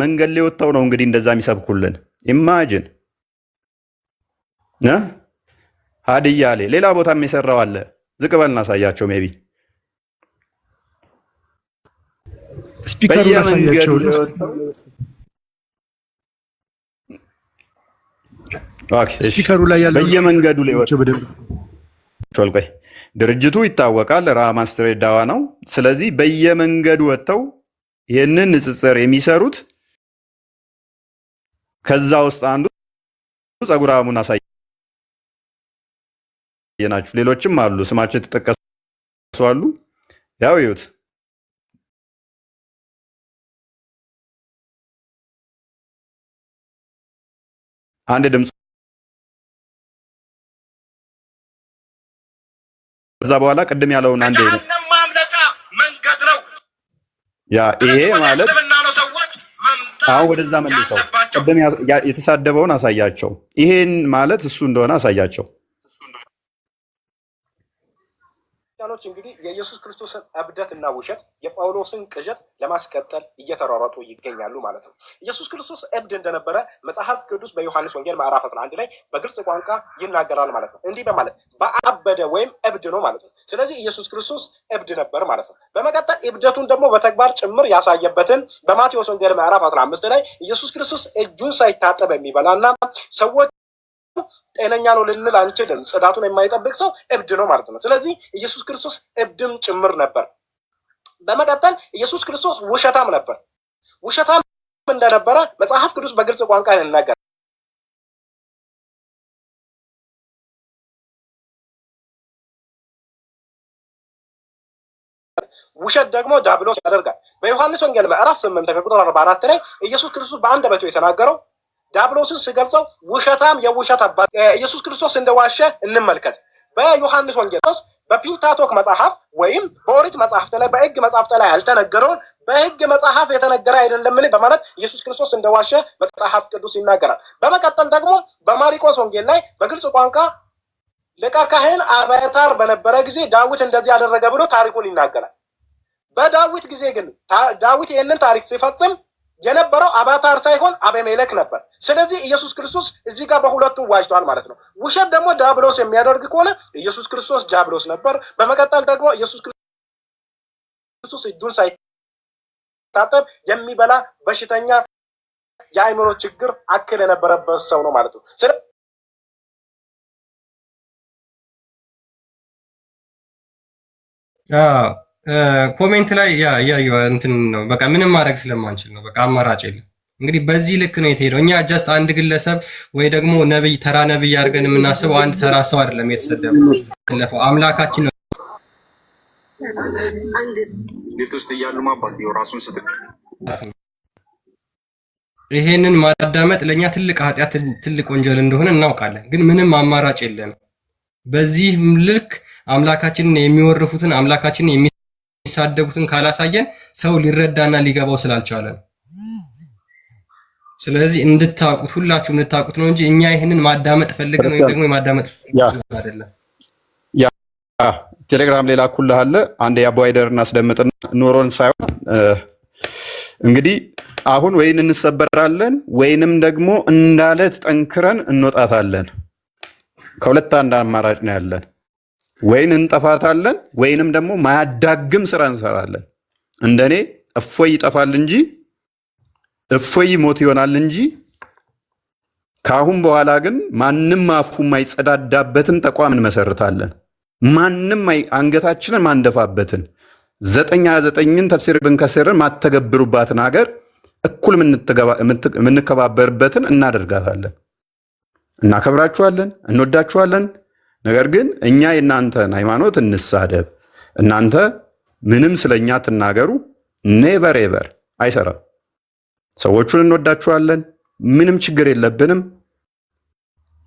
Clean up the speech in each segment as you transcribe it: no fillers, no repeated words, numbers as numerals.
መንገድ ላይ ወጥተው ነው እንግዲህ እንደዛ የሚሰብኩልን። ኢማጂን ሀዲያ ላይ ሌላ ቦታም የሰራው አለ። ዝቅ በል እናሳያቸው። ሜቢ ስፒከሩን አሳያቸው። ስፒከሩ ላይ ያለው በየመንገዱ ላይ ወጥተው ድርጅቱ ይታወቃል። ራማ ስትሬት ዳዋ ነው። ስለዚህ በየመንገዱ ወጥተው ይህንን ንጽጽር የሚሰሩት ከዛ ውስጥ አንዱ ጸጉራሙን አሳየናችሁ። ሌሎችም አሉ፣ ስማቸው የተጠቀሱ አሉ። ያው ይዩት። አንድ ድምፅ ከዛ በኋላ ቅድም ያለውን አንድ ነው ያ ይሄ ማለት አሁን ወደዛ መልሰው ቅድም የተሳደበውን አሳያቸው። ይሄን ማለት እሱ እንደሆነ አሳያቸው። ክርስቲያኖች እንግዲህ የኢየሱስ ክርስቶስን እብደትና ውሸት የጳውሎስን ቅዠት ለማስቀጠል እየተሯሯጡ ይገኛሉ ማለት ነው። ኢየሱስ ክርስቶስ እብድ እንደነበረ መጽሐፍ ቅዱስ በዮሐንስ ወንጌል ምዕራፍ 11 ላይ በግልጽ ቋንቋ ይናገራል ማለት ነው። እንዲህ በማለት በአበደ ወይም እብድ ነው ማለት ነው። ስለዚህ ኢየሱስ ክርስቶስ እብድ ነበር ማለት ነው። በመቀጠል እብደቱን ደግሞ በተግባር ጭምር ያሳየበትን በማቴዎስ ወንጌል ምዕራፍ 15 ላይ ኢየሱስ ክርስቶስ እጁን ሳይታጠብ የሚበላና ሰዎች ጤነኛ ነው ልንል አንችልም፣ ጽዳቱን የማይጠብቅ ሰው እብድ ነው ማለት ነው። ስለዚህ ኢየሱስ ክርስቶስ እብድም ጭምር ነበር። በመቀጠል ኢየሱስ ክርስቶስ ውሸታም ነበር። ውሸታም እንደነበረ መጽሐፍ ቅዱስ በግልጽ ቋንቋ ይናገራል። ውሸት ደግሞ ዲያብሎስ ያደርጋል። በዮሐንስ ወንጌል ምዕራፍ 8 ከቁጥር 44 ላይ ኢየሱስ ክርስቶስ በአንደበቱ የተናገረው ዲያብሎስን ሲገልጸው ውሸታም የውሸት አባት ኢየሱስ ክርስቶስ እንደዋሸ እንመልከት። በዮሐንስ ወንጌል በፒንታቶክ መጽሐፍ ወይም በኦሪት መጽሐፍት ላይ በሕግ መጽሐፍት ላይ ያልተነገረውን በሕግ መጽሐፍ የተነገረ አይደለምን በማለት ኢየሱስ ክርስቶስ እንደዋሸ መጽሐፍ ቅዱስ ይናገራል። በመቀጠል ደግሞ በማርቆስ ወንጌል ላይ በግልጽ ቋንቋ ሊቀ ካህን አብያታር በነበረ ጊዜ ዳዊት እንደዚህ ያደረገ ብሎ ታሪኩን ይናገራል። በዳዊት ጊዜ ግን ዳዊት ይህንን ታሪክ ሲፈጽም የነበረው አብያታር ሳይሆን አቤሜሌክ ነበር። ስለዚህ ኢየሱስ ክርስቶስ እዚህ ጋር በሁለቱም ዋጅቷል ማለት ነው። ውሸት ደግሞ ዲያብሎስ የሚያደርግ ከሆነ ኢየሱስ ክርስቶስ ዲያብሎስ ነበር። በመቀጠል ደግሞ ኢየሱስ ክርስቶስ እጁን ሳይታጠብ የሚበላ በሽተኛ፣ የአእምሮ ችግር አክል የነበረበት ሰው ነው ማለት ነው። ኮሜንት ላይ ያያዩ እንትን ነው በቃ ምንም ማድረግ ስለማንችል ነው። በቃ አማራጭ የለም። እንግዲህ በዚህ ልክ ነው የተሄደው። እኛ ጀስት አንድ ግለሰብ ወይ ደግሞ ነብይ ተራ ነብይ አድርገን የምናስበው አንድ ተራ ሰው አይደለም የተሰደበው አምላካችን ነው። አንድ ቤት ውስጥ እያሉ ማባት ራሱን ስትል ይሄንን ማዳመጥ ለኛ ትልቅ ኃጢአት ትልቅ ወንጀል እንደሆነ እናውቃለን። ግን ምንም አማራጭ የለም። በዚህ ልክ አምላካችንን የሚወርፉትን አምላካችንን የሚሳደቡትን ካላሳየን ሰው ሊረዳና ሊገባው ስላልቻለ ነው። ስለዚህ እንድታቁት ሁላችሁም እንድታቁት ነው እንጂ እኛ ይሄንን ማዳመጥ ፈልገን ወይ ደግሞ የማዳመጥ አይደለም። ያ ቴሌግራም ላይ ላኩልህ አለ። አንድ የአቦይደር እናስደምጥና ኖሮን ሳይሆን እንግዲህ አሁን ወይን እንሰበራለን ወይንም ደግሞ እንዳለት ጠንክረን እንወጣታለን። ከሁለት አንድ አማራጭ ነው ያለን። ወይን እንጠፋታለን ወይንም ደግሞ ማያዳግም ስራ እንሰራለን። እንደኔ እፎይ ይጠፋል እንጂ እፎይ ሞት ይሆናል እንጂ ካሁን በኋላ ግን ማንም አፉ የማይጸዳዳበትን ተቋም እንመሰርታለን። ማንም አንገታችንን ማንደፋበትን 929ን ተፍሲር ብንከስርን ማተገብሩባትን ሀገር እኩል የምንከባበርበትን እናደርጋታለን። እናከብራችኋለን፣ እንወዳችኋለን። ነገር ግን እኛ የእናንተን ሃይማኖት እንሳደብ፣ እናንተ ምንም ስለኛ ትናገሩ፣ ኔቨር ኤቨር አይሰራም። ሰዎቹን እንወዳችኋለን፣ ምንም ችግር የለብንም።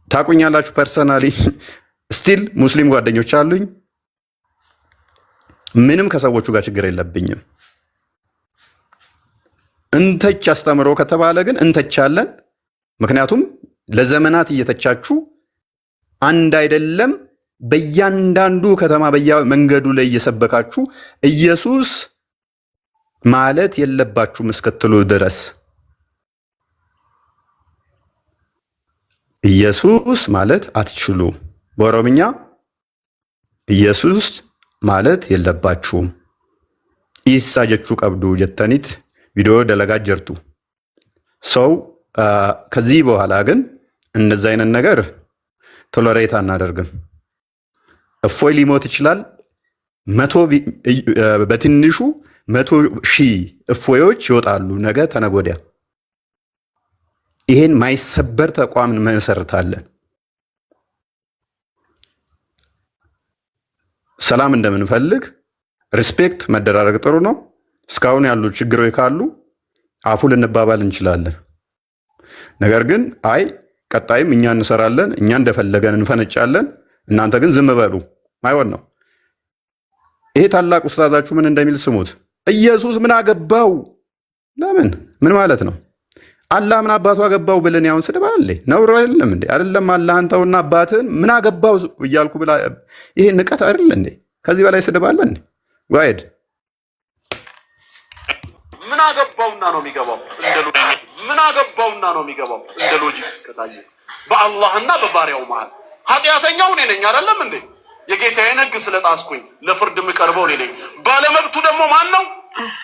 ታቁኛላችሁ። ፐርሰናሊ ስቲል ሙስሊም ጓደኞች አሉኝ። ምንም ከሰዎቹ ጋር ችግር የለብኝም። እንተች አስተምሮ ከተባለ ግን እንተቻለን። ምክንያቱም ለዘመናት እየተቻችሁ አንድ አይደለም። በእያንዳንዱ ከተማ በየመንገዱ ላይ እየሰበካችሁ ኢየሱስ ማለት የለባችሁም እስክትሉ ድረስ ኢየሱስ ማለት አትችሉ። በኦሮምኛ ኢየሱስ ማለት የለባችሁም። ኢሳ ጀቹ ቀብዱ ጀተኒት ቪዲዮ ደለጋ ጀርቱ ሰው ከዚህ በኋላ ግን እንደዛ አይነት ነገር ቶለሬት አናደርግም። እፎይ ሊሞት ይችላል። በትንሹ 100,000 እፎዮች ይወጣሉ ነገ ተነገ ወዲያ። ይሄን ማይሰበር ተቋም እንመሰርታለን። ሰላም እንደምንፈልግ ሪስፔክት መደራረግ ጥሩ ነው። እስካሁን ያሉ ችግሮች ካሉ አፉ ልንባባል እንችላለን። ነገር ግን አይ ቀጣይም እኛ እንሰራለን፣ እኛ እንደፈለገን እንፈነጫለን፣ እናንተ ግን ዝም በሉ ማይሆን ነው። ይሄ ታላቅ ኡስታዛችሁ ምን እንደሚል ስሙት። ኢየሱስ ምን አገባው? ለምን ምን ማለት ነው? አላህ ምን አባቱ አገባው ብለን ያውን ስድብ አለ ነውር አይደለም እንዴ? አይደለም አላህን ተውና አባትህን ምን አገባው እያልኩ ብላ ይሄ ንቀት አይደል እንዴ? ከዚህ በላይ ስድብ አለ እንዴ? ዋይድ ምን አገባውና ነው የሚገባው? ምን አገባውና ነው የሚገባው? እንደ ሎጂክ እስከታየ በአላህና በባሪያው መሃል ኃጢአተኛው እኔ ነኝ አይደለም እንዴ? የጌታዬን ሕግ ስለጣስኩኝ ለፍርድ የምቀርበው እኔ ነኝ። ባለመብቱ ደግሞ ማን ነው?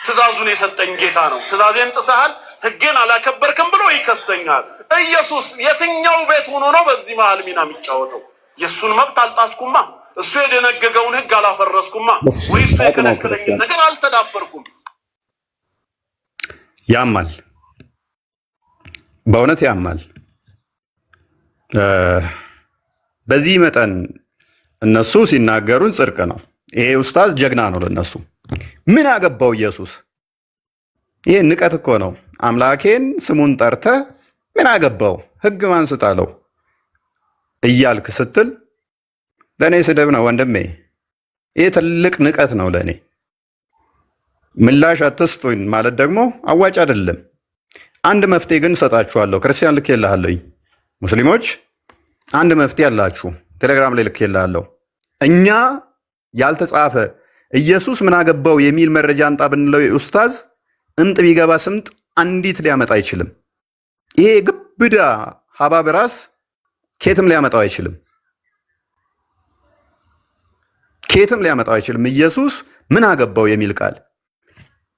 ትእዛዙን የሰጠኝ ጌታ ነው። ትእዛዜን ጥሰሃል፣ ሕጌን አላከበርክም ብሎ ይከሰኛል። ኢየሱስ የትኛው ቤት ሆኖ ነው በዚህ መሃል ሚና የሚጫወተው? የእሱን መብት አልጣስኩማ፣ እሱ የደነገገውን ሕግ አላፈረስኩማ፣ ወይ እሱ የከለከለኝን ነገር አልተዳፈርኩም። ያማል፣ በእውነት ያማል። በዚህ መጠን እነሱ ሲናገሩን ጽድቅ ነው። ይሄ ኡስታዝ ጀግና ነው ለነሱ። ምን አገባው ኢየሱስ? ይሄ ንቀት እኮ ነው። አምላኬን ስሙን ጠርተ ምን አገባው ሕግ ማን ስጣለው እያልክ ስትል ለእኔ ስድብ ነው ወንድሜ። ይሄ ትልቅ ንቀት ነው ለእኔ። ምላሽ አትስጡኝ ማለት ደግሞ አዋጭ አይደለም። አንድ መፍትሄ ግን እሰጣችኋለሁ። ክርስቲያን ልኬልሃለሁ። ሙስሊሞች አንድ መፍትሄ አላችሁ። ቴሌግራም ላይ ልኬልሃለሁ። እኛ ያልተጻፈ ኢየሱስ ምን አገባው የሚል መረጃ አንጣ ብንለው ኡስታዝ እምጥ ቢገባ ስምጥ አንዲት ሊያመጣ አይችልም። ይሄ ግብዳ ሀባብ ራስ ኬትም ሊያመጣው አይችልም። ኬትም ሊያመጣው አይችልም። ኢየሱስ ምን አገባው የሚል ቃል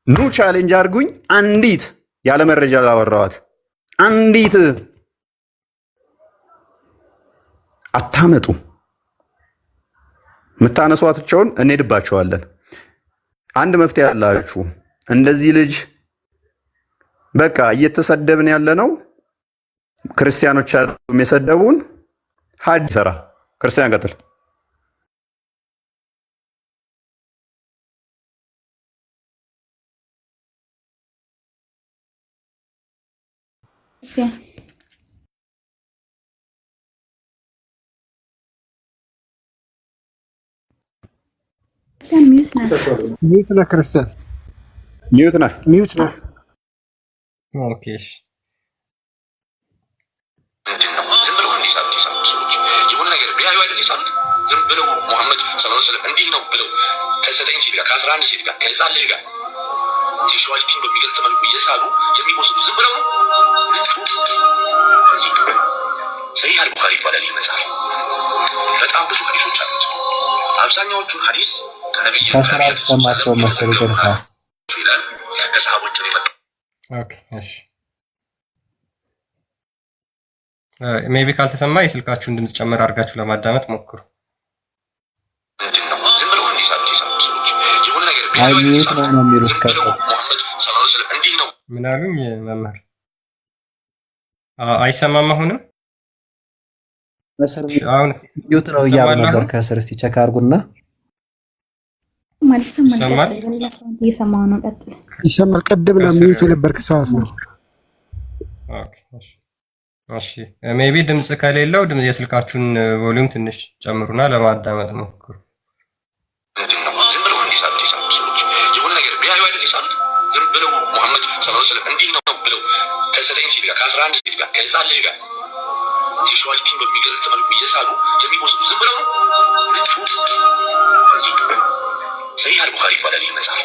ኑ ቻሌንጅ አድርጉኝ። አንዲት ያለ መረጃ ላወራዋት አንዲት አታመጡ። የምታነሷቸውን እንሄድባቸዋለን። አንድ መፍትሄ ያላችሁ እንደዚህ ልጅ በቃ እየተሰደብን ያለ ነው። ክርስቲያኖች የሰደቡን ሀድ ሰራ ክርስቲያን ቀጥል። ሚዩት ነህ ክርስቲያን፣ ሚዩት ነህ፣ ሚዩት ነህ። ኦኬ ዝም ብለው እንዲሳሉት ሰዎች የሆነ ነገር ቢያዩ አይደል ይሳሉት። ዝም ብለው ሙሐመድ ሰለላሁ ዐለይሂ ወሰለም እንዲህ ነው ብለው ከ9 ሴት ጋር ከ11 ሴት ጋር ከህፃን ልጅ ጋር ሴክሹዋሊቲን በሚገልጽ መልኩ እየሳሉ የሚወስዱ ዝም ብለው ነው። እዚህ ሰሂህ አልቡኻሪ ይባላል ይህ መጽሐፍ። በጣም ብዙ ሐዲሶች አሉት። አብዛኛዎቹን ሐዲስ ከነብዩ ከስራ ተሰማቸው መሰል ደርፋ ይላል ከሰሃቦች ነው የመጣው። ኦኬ እሺ ሜቢ ካልተሰማ የስልካችሁን ድምጽ ጨመር አድርጋችሁ ለማዳመጥ ሞክሩ። ዝም ብለው እንዲሳሉ ሰዎች የሆነ ነገር አይሚት ነው የሚሉት ከሰው ሙሐመድ ሰለላሁ ዐለይሂ ወሰለም እንዲህ ነው ምን አሉኝ መምህር? አይሰማም አሁንም መሰል ሚዩት ነው እያሉ ነበር። ከስር እስቲ ቼክ አድርጉና ይሰማል። እየሰማሁ ነው። ቀጥል። ይሰማል። ቀደም ነው ሚዩት የነበርክ ሰዓት ነው። ኦኬ እሺ ሜቢ ድምጽ ከሌለው የስልካችሁን ቮሊዩም ትንሽ ጨምሩና ለማዳመጥ ሞክሩ። ዝም ብለው እንዲሳሉ ሰዎች የሆነ ነገር ቢያዩ አይደል ይሳሉት። ዝም ብለው ሙሐመድ ሰለላሁ ዐለይሂ ወሰለም እንዲህ ነው ብለው ከ9 ሴት ጋር ከ11 ሴት ጋር ከህፃን ልጅ ጋር ሴክሹዋሊቲን በሚገልጽ መልኩ እየሳሉ የሚወስዱ ዝም ብለው ነው። እዚህ ሰሂህ አልቡኻሪ ይባላል ይህ መጽሐፍ።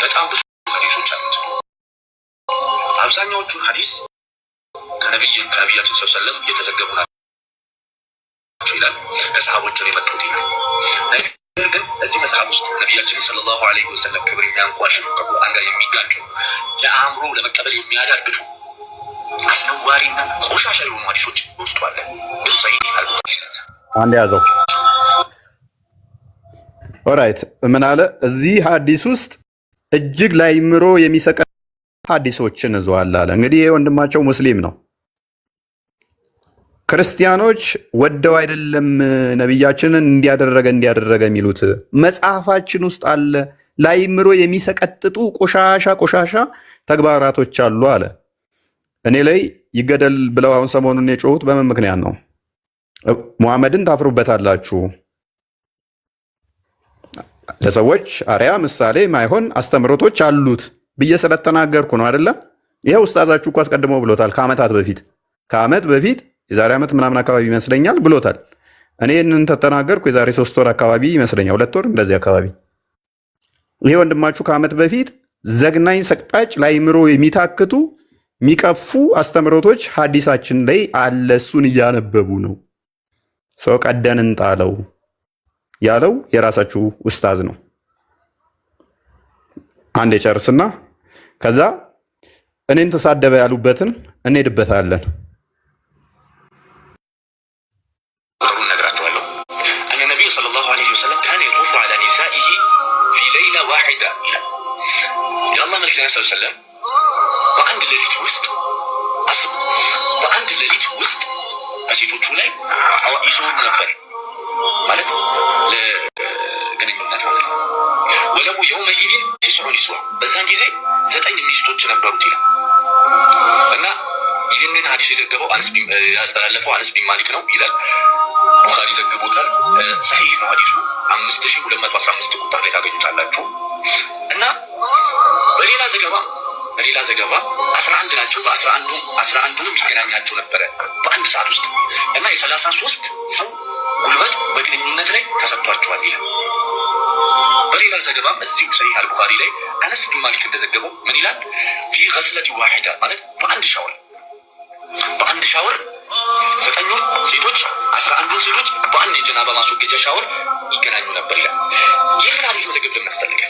በጣም ብዙ ሐዲሶች አሉት። አብዛኛዎቹን ሐዲስ ከነቢያችን ሰለላሁ ዐለይሂ ወሰለም የተዘገቡ ናቸው ይላል። ከሰሃቦች ነው የመጡት ይላል። ነገር ግን እዚህ መጽሐፍ ውስጥ ነቢያችን ሰለላሁ ዐለይሂ ወሰለም ክብር የሚያንቋሽሹ ከቁርአን ጋር የሚጋጩ ለአእምሮ ለመቀበል የሚያዳግቱ አስነዋሪና ቆሻሻ የሆኑ ሐዲሶች ውስጡ አለ። ሰሒህ አልቡኻሪ ስለዛ አንድ ያዘው። ኦራይት ምን አለ እዚህ ሐዲስ ውስጥ እጅግ ለአእምሮ የሚሰቀ ሐዲሶችን ይዟል አለ። እንግዲህ ይሄ ወንድማቸው ሙስሊም ነው። ክርስቲያኖች ወደው አይደለም ነብያችንን እንዲያደረገ የሚሉት መጽሐፋችን ውስጥ አለ። ለአእምሮ የሚሰቀጥጡ ቆሻሻ ተግባራቶች አሉ አለ። እኔ ላይ ይገደል ብለው አሁን ሰሞኑን የጮሁት በምን ምክንያት ነው? ሙሐመድን ታፍሩበታላችሁ፣ ለሰዎች አርያ ምሳሌ ማይሆን አስተምሮቶች አሉት ብዬ ስለተናገርኩ ነው አይደለ? ይሄው ኡስታዛችሁ እኮ አስቀድሞ ብሎታል። ከዓመት በፊት የዛሬ ዓመት ምናምን አካባቢ ይመስለኛል ብሎታል። እኔ ይህንን ተተናገርኩ የዛሬ 3 ወር አካባቢ ይመስለኛል፣ 2 ወር እንደዚህ አካባቢ። ይሄ ወንድማችሁ ከዓመት በፊት ዘግናኝ ሰቅጣጭ ለአእምሮ የሚታክቱ የሚቀፉ አስተምሮቶች ሐዲሳችን ላይ አለ። እሱን እያነበቡ ነው። ሰው ቀደን እንጣለው ያለው የራሳችሁ ኡስታዝ ነው። አንድ የጨርስና ከዛ እኔን ተሳደበ ያሉበትን እንሄድበታለን። ነግራቸዋለሁ። እነ ነቢዩ ሰለላሁ ዐለይሂ ወሰለም ካነ የጡፉ ዐላ ኒሳኢሂ ፊ ለይላ ዋሂዳ ይላል። የአላህ መልእክተኛ ሰለላሁ ዐለይሂ ወሰለም በአንድ ሌሊት ውስጥ በሴቶቹ ላይ ይዞሩ ነበር ማለት ለግንኙነት ማለት ነው። ወለሁ የውመኢዚን ቲስዑ ኒስዋ በዛን ጊዜ 9 ሚስቶች ነበሩት ይላል። እና ይህንን ሐዲስ የዘገበው ያስተላለፈው አነስ ቢን ማሊክ ነው ይላል። ቡኻሪ ዘግቦታል። ሰሒህ ነው ሐዲሱ 5215 ቁጥር ላይ ታገኙታላችሁ። እና በሌላ ዘገባ 11 ናቸው። በ11ዱም ይገናኛቸው ነበረ በአንድ ሰዓት ውስጥ እና የ33 ሰው ጉልበት በግንኙነት ላይ ተሰጥቷቸዋል ይላል። በሌላ ዘገባም እዚሁ ሰሒህ አልቡኻሪ ላይ አነስ ቢን ማሊክ እንደዘገበው ምን ይላል? ፊ ገስለቲ ዋሂዳ ማለት በአንድ ሻወር 9ኙን ሴቶች 11ዱን ሴቶች በአንድ የጀናባ ማስወገጃ ሻወር ይገናኙ ነበር ይላል። ይህን ሐዲስ መዘገብ ለምን አስፈለገ?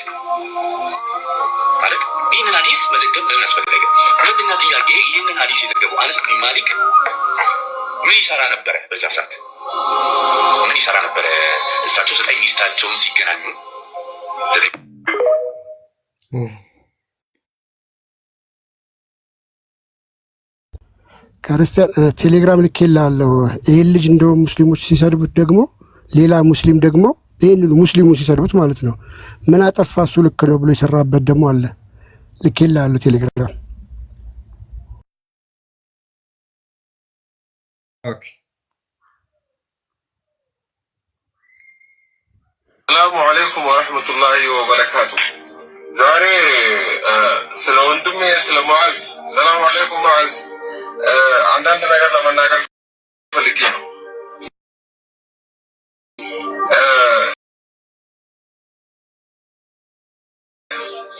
ማለት ይህንን ሐዲስ መዘገብ ለምን አስፈለገ? ሁለተኛ ጥያቄ፣ ይህንን ሐዲስ የዘገበው አነስ ቢን ማሊክ ምን ይሰራ ነበረ? በዛ ሰዓት ምን ይሰራ ነበረ? እሳቸው 9 ሚስታቸውን ሲገናኙ ክርስቲያን ቴሌግራም ልኬልሃለሁ። ይህን ልጅ እንደውም ሙስሊሞች ሲሰድቡት ደግሞ ሌላ ሙስሊም ደግሞ ይህን ሙስሊሙ ሲሰድቡት ማለት ነው ምን አጠፋ እሱ ልክ ነው ብሎ የሰራበት ደግሞ አለ። ልኬልሃለሁ ቴሌግራም። ኦኬ ሰላሙ አለይኩም ወረሕመቱላሂ ወበረካቱ። ዛሬ ስለ ወንድሜ ስለ ሙዓዝ ሰላም አለይኩም ሙዓዝ አንዳንድ ነገር ለመናገር ፈልጌ ነው።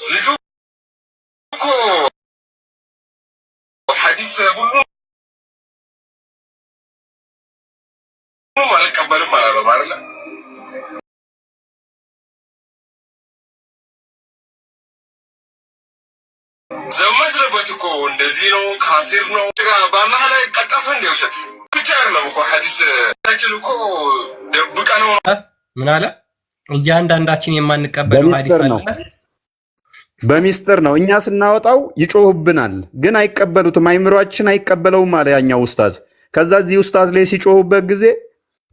ልጁ እኮ ሐዲስ ሁሉም አልቀበልም አላለም አይደለ? ዘመትለበት እኮ እንደዚህ ነው ካፊር ነው በአላህ ላይ ቀጠፈ እንደ ውሸት ብቻ አይደለም እኮ ሐዲስ ታችል እኮ ደብቀ ነው። ምን አለ? እያንዳንዳችን የማንቀበለው ሐዲስ አለ። በሚስጥር ነው እኛ ስናወጣው ይጮህብናል፣ ግን አይቀበሉትም። አይምሯችን አይቀበለውም አለ ያኛው ኡስታዝ። ከዛ እዚህ ኡስታዝ ላይ ሲጮህበት ጊዜ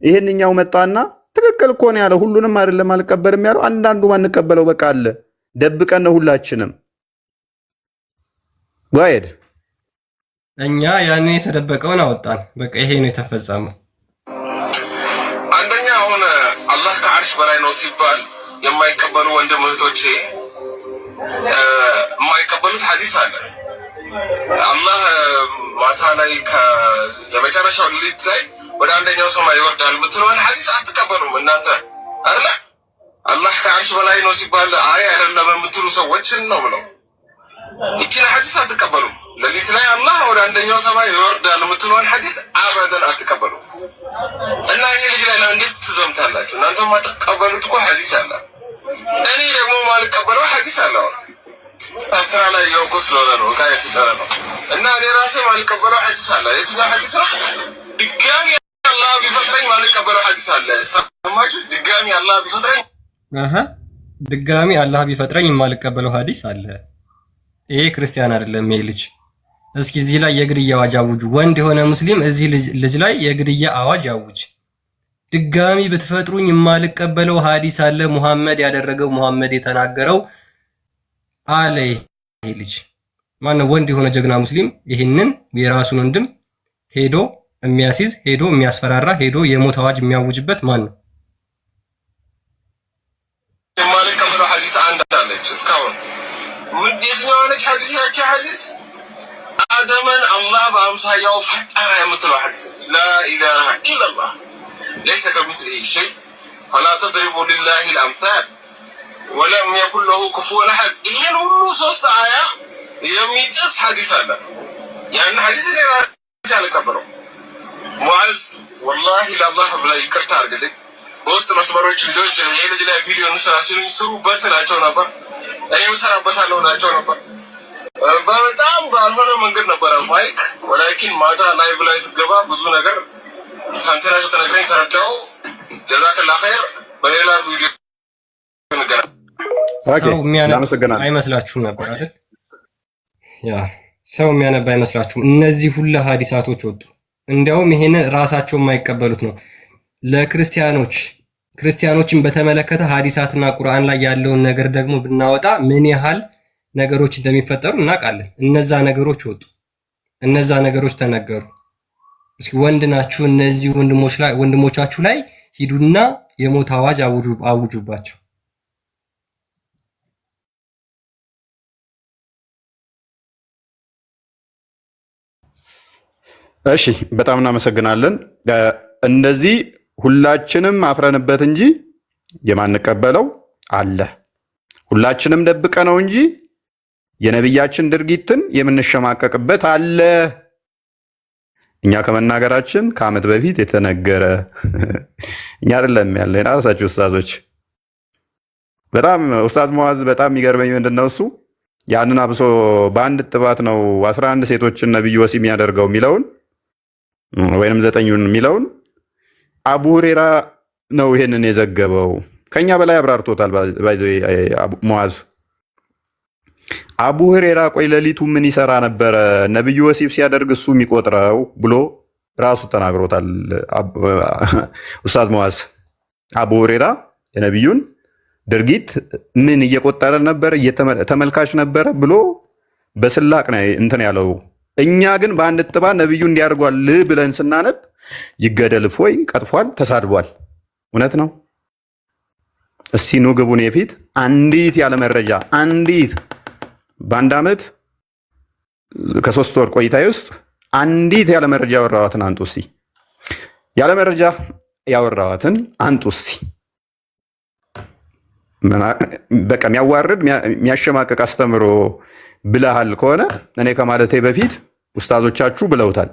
ይሄንኛው መጣና ትክክል እኮ ነው ያለው። ሁሉንም አይደለም አልቀበልም ያለው፣ አንዳንዱ ማንቀበለው በቃ አለ። ደብቀን ነው ሁላችንም ዋይድ እኛ ያኔ የተደበቀውን አወጣን። በቃ ይሄ ነው የተፈጸመው። አንደኛ አሁን አላህ ከአርሽ በላይ ነው ሲባል የማይቀበሉ ወንድም እህቶቼ የማይቀበሉት ሐዲስ አለ። አላህ ማታ ላይ የመጨረሻው ሌሊት ላይ ወደ አንደኛው ሰማይ ይወርዳል የምትለውን ሐዲስ አትቀበሉም እናንተ አይደለ? አላህ ከአርሽ በላይ ነው ሲባል አይ አይደለም የምትሉ ሰዎችን ነው ብለው ይችን ሐዲስ አትቀበሉም። ሌሊት ላይ አላህ ወደ አንደኛው ሰማይ ይወርዳል የምትለውን ሐዲስ አበደን አትቀበሉ። እና ይሄ ልጅ ላይ እንዴት ትዘምታላችሁ? እናንተ ማትቀበሉት እኮ ሐዲስ አለ። እኔ ደግሞ ማልቀበለው ሐዲስ አለ። አስራ ላይ የውቁ ስለሆነ ነው ቃየት ይጠራ ነው። እና እኔ ራሴ ማልቀበለው ሐዲስ አለ። የትኛው ሐዲስ ነው? ድጋሚ አላህ ቢፈጥረኝ ማልቀበለው ሐዲስ አለ። ሰማችሁ? ድጋሚ አላህ ቢፈጥረኝ ድጋሚ አላህ ቢፈጥረኝ የማልቀበለው ሐዲስ አለ። ይሄ ክርስቲያን አይደለም ይሄ ልጅ። እስኪ እዚህ ላይ የግድያ አዋጅ አውጁ። ወንድ የሆነ ሙስሊም እዚህ ልጅ ላይ የግድያ አዋጅ አውጅ። ድጋሚ ብትፈጥሩኝ የማልቀበለው ሐዲስ አለ። ሙሐመድ ያደረገው ሙሐመድ የተናገረው አለ። ይሄ ልጅ ማነው? ወንድ የሆነ ጀግና ሙስሊም ይህንን የራሱን ወንድም ሄዶ የሚያስይዝ ሄዶ የሚያስፈራራ ሄዶ የሞት አዋጅ የሚያውጅበት ማን ነው? የማልቀበለው ሐዲስ አንድ አለች። እስካሁን ምን የትኛው ነች ሐዲስ? ያቺ ሐዲስ አደምን አላህ በአምሳያው ፈጠረ የምትለው ሐዲስ ላኢላሃ ኢላላህ ለይሰ ከሚስሊሂ ሸይ ፈላ ተድሪቡ ሊላሂ አልአምሳል ወለም የኩን ለሁ ኩፉወን አሐድ። ይሄን ሁሉ ሶስት አያ የሚጥስ ሐዲስ አለ። ያን ሐዲስ እኔ ራሴ አልቀበለው። ሙዓዝ ወላሂ ለአላህ ብለህ ይቅርታ አድርግልኝ። በውስጥ መስመሮች ልጆች ይሄ ልጅ ላይ ቪዲዮ እንስራ ሲሉኝ ስሩበት ናቸው ነበር። እኔም እሰራበታለሁ ናቸው ነበር። በጣም ባልሆነ መንገድ ነበረ ማይክ። ወላኪን ማታ ላይቭ ላይ ስትገባ ብዙ ነገር ሳንተና ስትነግረኝ ተረዳው። ጀዛከላህ ኸይር። በሌላ ቪዲዮ እንገናኝ። ሰው የሚያነብ አይመስላችሁም ነበር አይደል? ያ ሰው የሚያነብ አይመስላችሁም? እነዚህ ሁሉ ሐዲሳቶች ወጡ። እንዲያውም ይሄንን ራሳቸው የማይቀበሉት ነው። ክርስቲያኖችን በተመለከተ ሐዲሳትና ቁርአን ላይ ያለውን ነገር ደግሞ ብናወጣ ምን ያህል ነገሮች እንደሚፈጠሩ እናውቃለን። እነዛ ነገሮች ወጡ። እነዛ ነገሮች ተነገሩ። እስኪ ወንድ ናችሁ እነዚህ ወንድሞቻችሁ ላይ ሂዱና የሞት አዋጅ አውጁባቸው። እሺ በጣም እናመሰግናለን። እንደዚህ ሁላችንም አፍረንበት እንጂ የማንቀበለው አለ። ሁላችንም ደብቀ ነው እንጂ የነብያችን ድርጊትን የምንሸማቀቅበት አለ። እኛ ከመናገራችን ከዓመት በፊት የተነገረ እኛ አይደለም ያለ ራሳችሁ ኡስታዞች። በጣም ኡስታዝ ሙአዝ በጣም የሚገርመኝ ምንድነው እሱ ያንን አብሶ በአንድ ጥባት ነው 11 ሴቶችን ነብዩ ወሲብ የሚያደርገው የሚለውን ወይንም 9ኙን የሚለውን አቡ ሁሬራ ነው ይሄንን የዘገበው። ከኛ በላይ አብራርቶታል ባይዘይ ሙአዝ። አቡ ሁሬራ ቆይ ሌሊቱ ምን ይሰራ ነበረ ነብዩ ወሲብ ሲያደርግ እሱ የሚቆጥረው ብሎ ራሱ ተናግሮታል ኡስታዝ ሙአዝ። አቡ ሁሬራ የነብዩን ድርጊት ምን እየቆጠረ ነበር ተመልካች ነበረ ብሎ በስላቅ ነው እንትን ያለው። እኛ ግን በአንድ ጥባ ነብዩ እንዲያርጓል ብለን ስናነብ ይገደል ፎይ ቀጥፏል፣ ተሳድቧል። እውነት ነው። እስቲ ኑ ግቡን የፊት አንዲት ያለ መረጃ አንዲት በአንድ ዓመት ከ3 ወር ቆይታዬ ውስጥ አንዲት ያለ መረጃ ያወራዋትን አንጡ እስቲ። ያለ መረጃ ያወራዋትን አንጡ እስቲ። በቃ የሚያዋርድ የሚያሸማቀቅ አስተምሮ ብለሃል ከሆነ እኔ ከማለቴ በፊት ኡስታዞቻችሁ ብለውታል።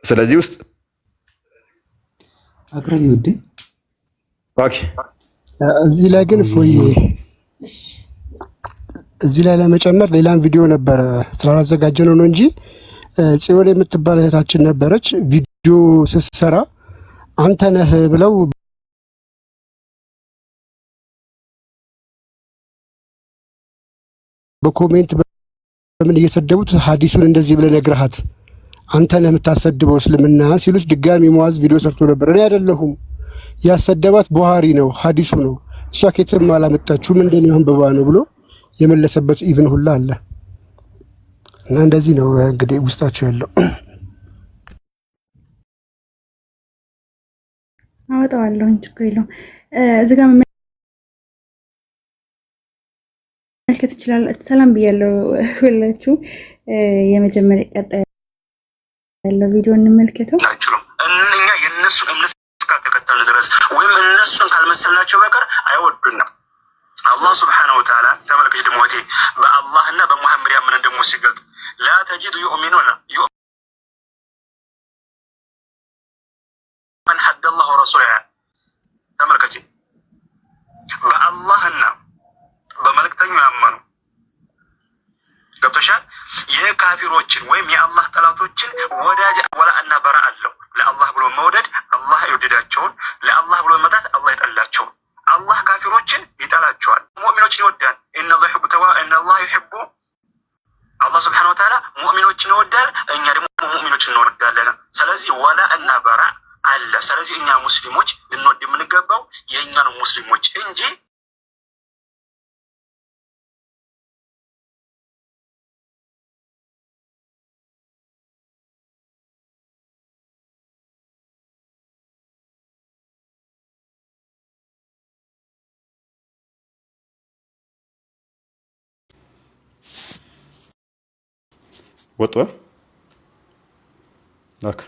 ስለዚህ ውስጥ አቅርቢ ውዴ። ኦኬ እዚህ ላይ ግን ፎይ እዚህ ላይ ለመጨመር ሌላም ቪዲዮ ነበረ ስላላዘጋጀ ነው እንጂ ጽዮን የምትባል እህታችን ነበረች። ቪዲዮ ስትሰራ አንተ ነህ ብለው በኮሜንት በምን እየሰደቡት ሐዲሱን እንደዚህ ብለህ ነግረሃት አንተ ነህ የምታሰድበው እስልምና ሲሉት ድጋሚ ሙአዝ ቪዲዮ ሰርቶ ነበር። እኔ አይደለሁም ያሰደባት ቡሃሪ ነው ሐዲሱ ነው እሷ ከየትም አላመጣችሁም እንደኔ አንብባ ነው ብሎ የመለሰበት ኢቭን ሁላ አለ። እና እንደዚህ ነው እንግዲህ ውስጣቸው ያለው። አወጣዋለሁ ችግር የለውም። እዚህ ጋር መመልከት ይችላል። ሰላም ብያለሁ ሁላችሁ። የመጀመሪያ ቀጣይ ያለው ቪዲዮ እንመልከተው። እኛ የነሱ እምነት እስካልተከተልን ድረስ ወይም እነሱን ካልመሰልናቸው በቀር አይወዱንም። አላህ ሱብሓነሁ ወተዓላ ተመልከች፣ ደግሞ በአላህና በሙሐመድ ያመነ ደግሞ ሲገልጥ ላ ተጂዱ የካፊሮችን ወይም የአላህ ጠላቶችን ወዳጅ ወላ እና በራ አለው። ለአላህ ብሎ መውደድ አላህ የወደዳቸውን፣ ለአላህ ብሎ መጣት አላህ የጠላቸውን። አላህ ካፊሮችን ይጠላቸዋል፣ ሙእሚኖችን ይወዳል። ኢነላህ ዩሂቡ አላህ ሱብሓነሁ ወተዓላ ሙእሚኖችን ይወዳል፣ እኛ ደግሞ ሙእሚኖችን እንወዳለን። ስለዚህ ወላ እና በራ አለ። ስለዚህ እኛ ሙስሊሞች ልንወድ የምንገባው የእኛን ሙስሊሞች እንጂ ወጣ ላክ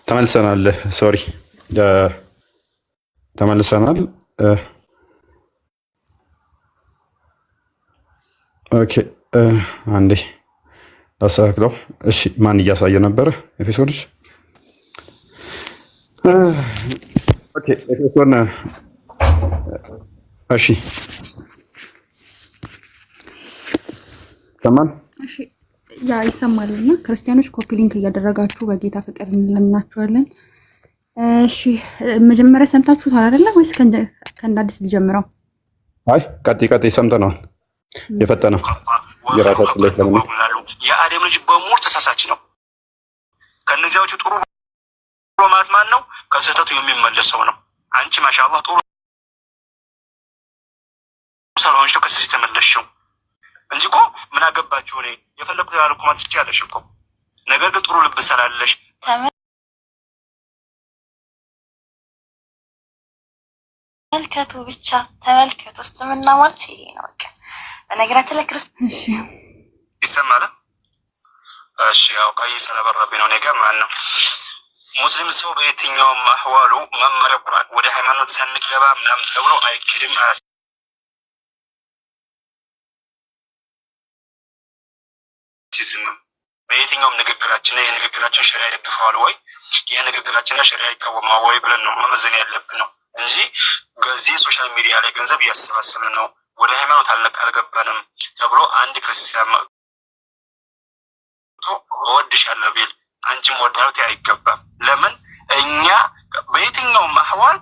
ተመልሰናል። ሶሪ ተመልሰናል። ኦኬ አንዴ ላስተካክለው። እሺ ማን እያሳየ ነበረ? ኤፌሶንስ ኦኬ ኤፌሶን እሺ ሰማን። እሺ ያ ይሰማልና ክርስቲያኖች ኮፒ ሊንክ እያደረጋችሁ በጌታ ፍቅር እንለምናችኋለን። እሺ መጀመሪያ ሰምታችሁታል አይደለ ወይስ ከእንደ አዲስ ልጀምረው? አይ ቀጥይ ሰምተነዋል። የፈጠነው የራሳችን ላይ ስለምን የአደም ልጅ በሙሉ ተሳሳች ነው። ከነዚያዎቹ ጥሩ ማለት ማን ነው? ከስህተቱ የሚመለሰው ነው። አንቺ ማሻአላህ ጥሩ ስለሆንሽ ነው ከስህተት የተመለስሽው እንጂ እኮ ምን አገባችሁ? እኔ የፈለኩት ያልኩ ማለት ትችያለሽ እኮ። ነገር ግን ጥሩ ልብ ስላለሽ ተመልከቱ፣ ብቻ ተመልከቱ። እስልምና ማለት ይሄ ነው። በቃ በነገራችን ላይ ክርስቲያን እሺ ይሰማል። እሺ ያው ቀይ ስለበረብኝ ነው። እኔ ጋር ማን ነው ሙስሊም ሰው በየትኛውም አህዋሉ መመሪያ ቁርአን ወደ ሃይማኖት ሳንገባ ምናምን ተብሎ አይክድም። በየትኛውም ንግግራችን ይህ ንግግራችን ሸሪዓ ይደግፈዋል ወይ ይህ ንግግራችን ሸሪዓ ይቃወማል ወይ ብለን ነው መመዘን ያለብን ነው እንጂ በዚህ ሶሻል ሚዲያ ላይ ገንዘብ እያሰባሰበ ነው ወደ ሃይማኖት አልገባንም ተብሎ አንድ ክርስቲያን እወድሻለሁ ቢል አንቺም ወዳሉት አይገባም። ለምን እኛ በየትኛውም አህዋል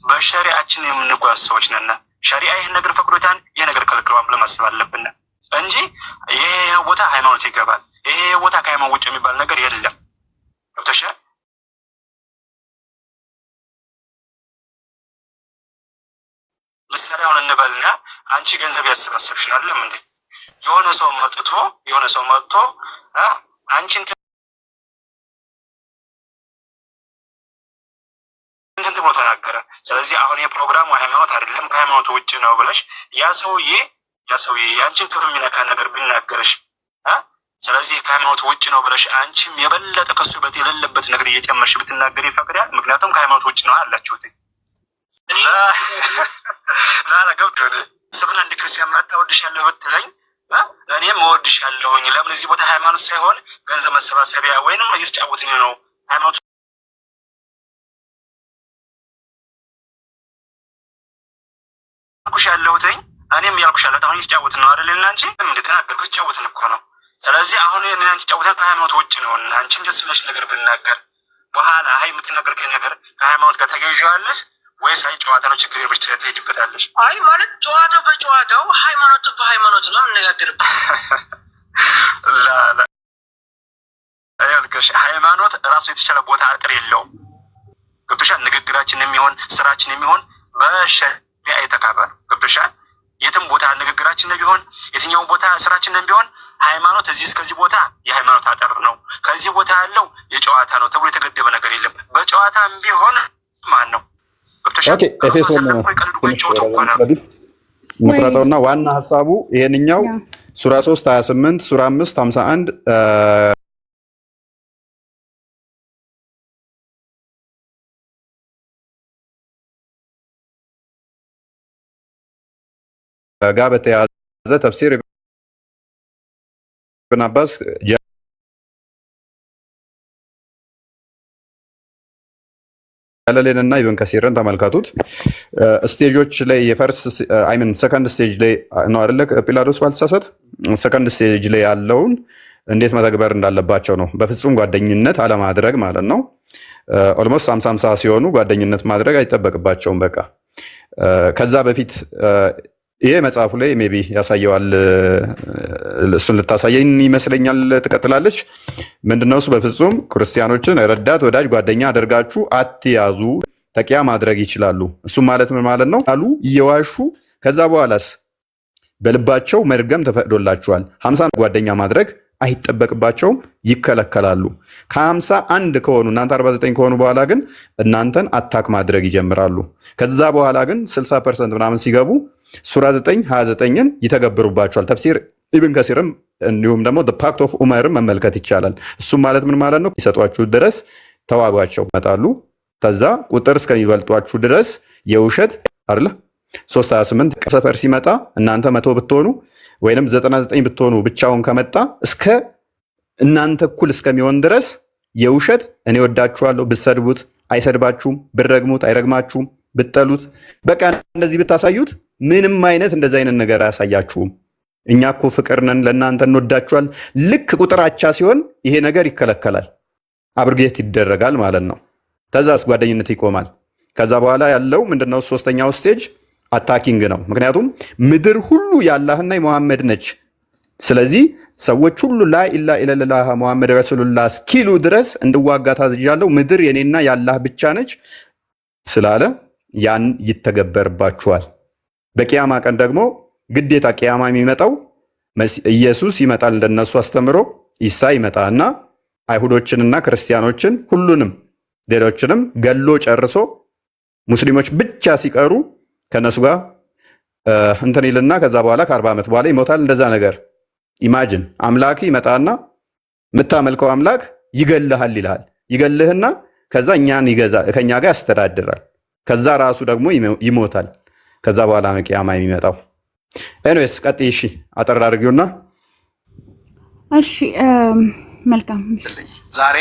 በሸሪዓችን የምንጓዝ ሰዎች ነን። ሸሪዓ ይህን ነገር ፈቅዶታል፣ ይህ ነገር ከልክሏል ብለን ማሰብ አለብን እንጂ ይሄ ቦታ ሃይማኖት ይገባል፣ ይሄ ቦታ ከሃይማኖት ውጭ የሚባል ነገር የለም። ገብቶሻል? ምሳሌ አሁን እንበልና አንቺ ገንዘብ ያሰባሰብሽ ነው አይደለም እንዴ? የሆነ ሰው መጥቶ አንቺን እንትን ብሎ ተናገረ። ስለዚህ አሁን የፕሮግራሙ ሃይማኖት አይደለም ከሃይማኖቱ ውጭ ነው ብለሽ ያ ሰውዬ የአንቺን ክብር የሚነካ ነገር ቢናገረሽ ስለዚህ ከሃይማኖቱ ውጭ ነው ብለሽ አንቺም የበለጠ ከሱ በት የሌለበት ነገር እየጨመርሽ ብትናገር ይፈቅዳል? ምክንያቱም ከሃይማኖቱ ውጭ ነው አላችሁት። ገብቶ ስብን አንድ ክርስቲያን መጣ እወድሻለሁ ብትለኝ እኔም እወድሻለሁኝ። ለምን እዚህ ቦታ ሃይማኖት ሳይሆን ገንዘብ መሰባሰቢያ ወይንም እየተጫወትን ነው ሃይማኖቱ ያልኩሽ ያለሁትኝ እኔም ያልኩሽ ያለሁት አሁን እየተጫወትን ነው አይደል? እና አንቺ እንደተናገርኩ እየተጫወትን እኮ ነው። ስለዚህ አሁን አንቺ ጫወታ ከሃይማኖት ውጭ ነው እና አንቺ ደስ ብለሽ ነገር ብናገር በኋላ አይ የምትናገር ነገር ከሃይማኖት ጋር ተገዥዋለሽ ወይስ አይ ጨዋታ ነው ችግር የለሽ ትሄጂበታለሽ? አይ ማለት ጨዋታው በጨዋታው ሃይማኖቱ በሃይማኖቱ ነው የምንነጋገርበት። ሃይማኖት ራሱ የተቻለ ቦታ አጥር የለውም። ገብቶሻል? ንግግራችን የሚሆን ስራችን የሚሆን በሸሪዓ የተካበረ ገብቶሻል? የትም ቦታ ንግግራችን ቢሆን የትኛው ቦታ ስራችን ቢሆን ሃይማኖት እዚህ እስከዚህ ቦታ የሃይማኖት አጥር ነው፣ ከዚህ ቦታ ያለው የጨዋታ ነው ተብሎ የተገደበ ነገር የለም። በጨዋታም ቢሆን ማን ነው ኦኬ ኤፌሶን መቅረጠውና ዋና ሐሳቡ ይሄንኛው ሱራ 3 28 ሱራ 5 51 ጋር በተያያዘ ተፍሲር ኢብን አባስ ጀለሌንና ኢብን ከሲርን ተመልከቱት። ስቴጆች ላይ የፈርስት ሰከንድ ስቴጅ ላይ ነው አይደለ? ጲላጦስ ባልተሳሳት ሰከንድ ስቴጅ ላይ ያለውን እንዴት መተግበር እንዳለባቸው ነው። በፍጹም ጓደኝነት አለማድረግ ማለት ነው። ኦልሞስት 50-50 ሲሆኑ ጓደኝነት ማድረግ አይጠበቅባቸውም። በቃ ከዛ በፊት ይሄ መጽሐፉ ላይ ሜቢ ያሳየዋል። እሱን ልታሳየኝ ይመስለኛል። ትቀጥላለች። ምንድነው እሱ? በፍጹም ክርስቲያኖችን ረዳት፣ ወዳጅ፣ ጓደኛ አድርጋችሁ አትያዙ። ተቂያ ማድረግ ይችላሉ። እሱም ማለት ምን ማለት ነው? አሉ እየዋሹ ከዛ በኋላስ በልባቸው መርገም ተፈቅዶላቸዋል። 50 ጓደኛ ማድረግ አይጠበቅባቸውም፣ ይከለከላሉ። ከ51 ከሆኑ እናንተ 49 ከሆኑ በኋላ ግን እናንተን አታክ ማድረግ ይጀምራሉ። ከዛ በኋላ ግን 60% ምናምን ሲገቡ ሱራ 9 29ን ይተገብሩባቸዋል። ተፍሲር ኢብን ከሲርም እንዲሁም ደግሞ ፓክት ኦፍ ኡመርም መመልከት ይቻላል። እሱም ማለት ምን ማለት ነው? ይሰጧችሁ ድረስ ተዋጓቸው ይመጣሉ። ከዛ ቁጥር እስከሚበልጧችሁ ድረስ የውሸት አይደለ 328 ሰፈር ሲመጣ እናንተ 100 ብትሆኑ ወይንም 99 ብትሆኑ ብቻውን ከመጣ እስከ እናንተ እኩል እስከሚሆን ድረስ የውሸት እኔ ወዳችኋለሁ ብትሰድቡት አይሰድባችሁም፣ ብትረግሙት አይረግማችሁም፣ ብትጠሉት በቃ እንደዚህ ብታሳዩት ምንም አይነት እንደዚህ አይነት ነገር አያሳያችሁም። እኛ እኮ ፍቅር ነን፣ ለእናንተ እንወዳችኋል። ልክ ቁጥር አቻ ሲሆን ይሄ ነገር ይከለከላል፣ አብርጌት ይደረጋል ማለት ነው። ከዛስ ጓደኝነት ይቆማል። ከዛ በኋላ ያለው ምንድነው? ሶስተኛው ስቴጅ አታኪንግ ነው። ምክንያቱም ምድር ሁሉ የአላህና የሙሐመድ ነች። ስለዚህ ሰዎች ሁሉ ላኢላሃ ኢለላህ ሙሐመድ ረሱሉላህ እስኪሉ ድረስ እንድዋጋ ታዝዣለሁ። ምድር የኔና የአላህ ብቻ ነች ስላለ ያን ይተገበርባችኋል። በቂያማ ቀን ደግሞ ግዴታ ቂያማ የሚመጣው ኢየሱስ ይመጣል። እንደነሱ አስተምሮ ኢሳ ይመጣና አይሁዶችንና ክርስቲያኖችን ሁሉንም ሌሎችንም ገሎ ጨርሶ ሙስሊሞች ብቻ ሲቀሩ ከነሱ ጋር እንትን ይልና ከዛ በኋላ ከ40 ዓመት በኋላ ይሞታል። እንደዛ ነገር ኢማጂን። አምላክ ይመጣና የምታመልከው አምላክ ይገልሃል ይልሃል። ይገልህና ከዛ እኛን ከኛ ጋር ያስተዳድራል። ከዛ ራሱ ደግሞ ይሞታል። ከዛ በኋላ ነው ቂያማ የሚመጣው። ኤኒዌይስ ቀጥይ። እሺ አጠር አድርጊውና። እሺ መልካም። ዛሬ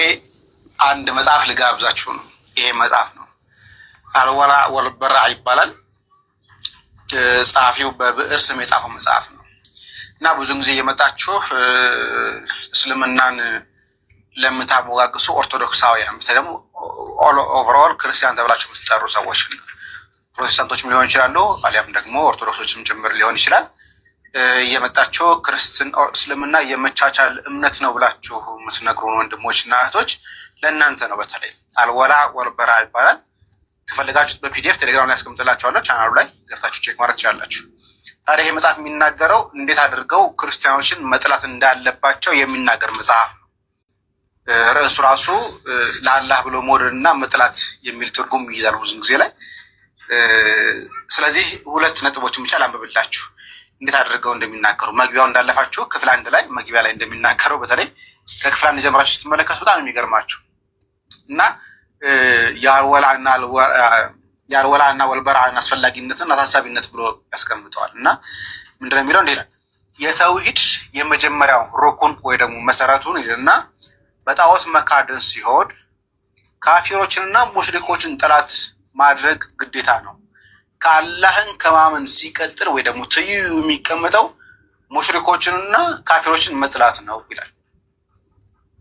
አንድ መጽሐፍ ልጋብዛችሁ ነው። ይሄ መጽሐፍ ነው አልወላ ወልበራ ይባላል። ጸሐፊው በብዕር ስም የጻፈው መጽሐፍ ነው እና ብዙ ጊዜ የመጣችሁ እስልምናን ለምታሞጋግሱ ኦርቶዶክሳውያን በተለይ ደግሞ ኦቨርኦል ክርስቲያን ተብላችሁ የምትጠሩ ሰዎች ፕሮቴስታንቶችም ሊሆን ይችላሉ፣ አሊያም ደግሞ ኦርቶዶክሶችም ጭምር ሊሆን ይችላል። የመጣችሁ እስልምና የመቻቻል እምነት ነው ብላችሁ የምትነግሩን ወንድሞችና እህቶች ለእናንተ ነው። በተለይ አልወላ ወልበራ ይባላል። ከፈለጋችሁት በፒዲኤፍ ቴሌግራም ላይ ያስቀምጥላችኋለሁ። ቻናሉ ላይ ገብታችሁ ቼክ ማድረግ ትችላላችሁ። ታዲያ ይሄ መጽሐፍ የሚናገረው እንዴት አድርገው ክርስቲያኖችን መጥላት እንዳለባቸው የሚናገር መጽሐፍ ነው። ርዕሱ ራሱ ለአላህ ብሎ መውደድና መጥላት የሚል ትርጉም ይይዛል ብዙ ጊዜ ላይ። ስለዚህ 2 ነጥቦችን ብቻ ላንብብላችሁ እንዴት አድርገው እንደሚናገሩ። መግቢያው እንዳለፋችሁ ክፍል 1 ላይ መግቢያ ላይ እንደሚናገረው በተለይ ከክፍል 1 ጀምራችሁ ስትመለከቱ በጣም የሚገርማችሁ እና የአልወላና ወልበራን አስፈላጊነትን አሳሳቢነት ብሎ ያስቀምጠዋል። እና ምንድነው የሚለው? እንዲህ ይላል። የተውሂድ የመጀመሪያው ሩኩን ወይ ደግሞ መሰረቱን ይልና በጣዖት መካደን ሲሆን ካፊሮችንና ሙሽሪኮችን ጠላት ማድረግ ግዴታ ነው። ከአላህን ከማመን ሲቀጥል ወይ ደግሞ ትይዩ የሚቀመጠው ሙሽሪኮችንና ካፊሮችን መጥላት ነው ይላል።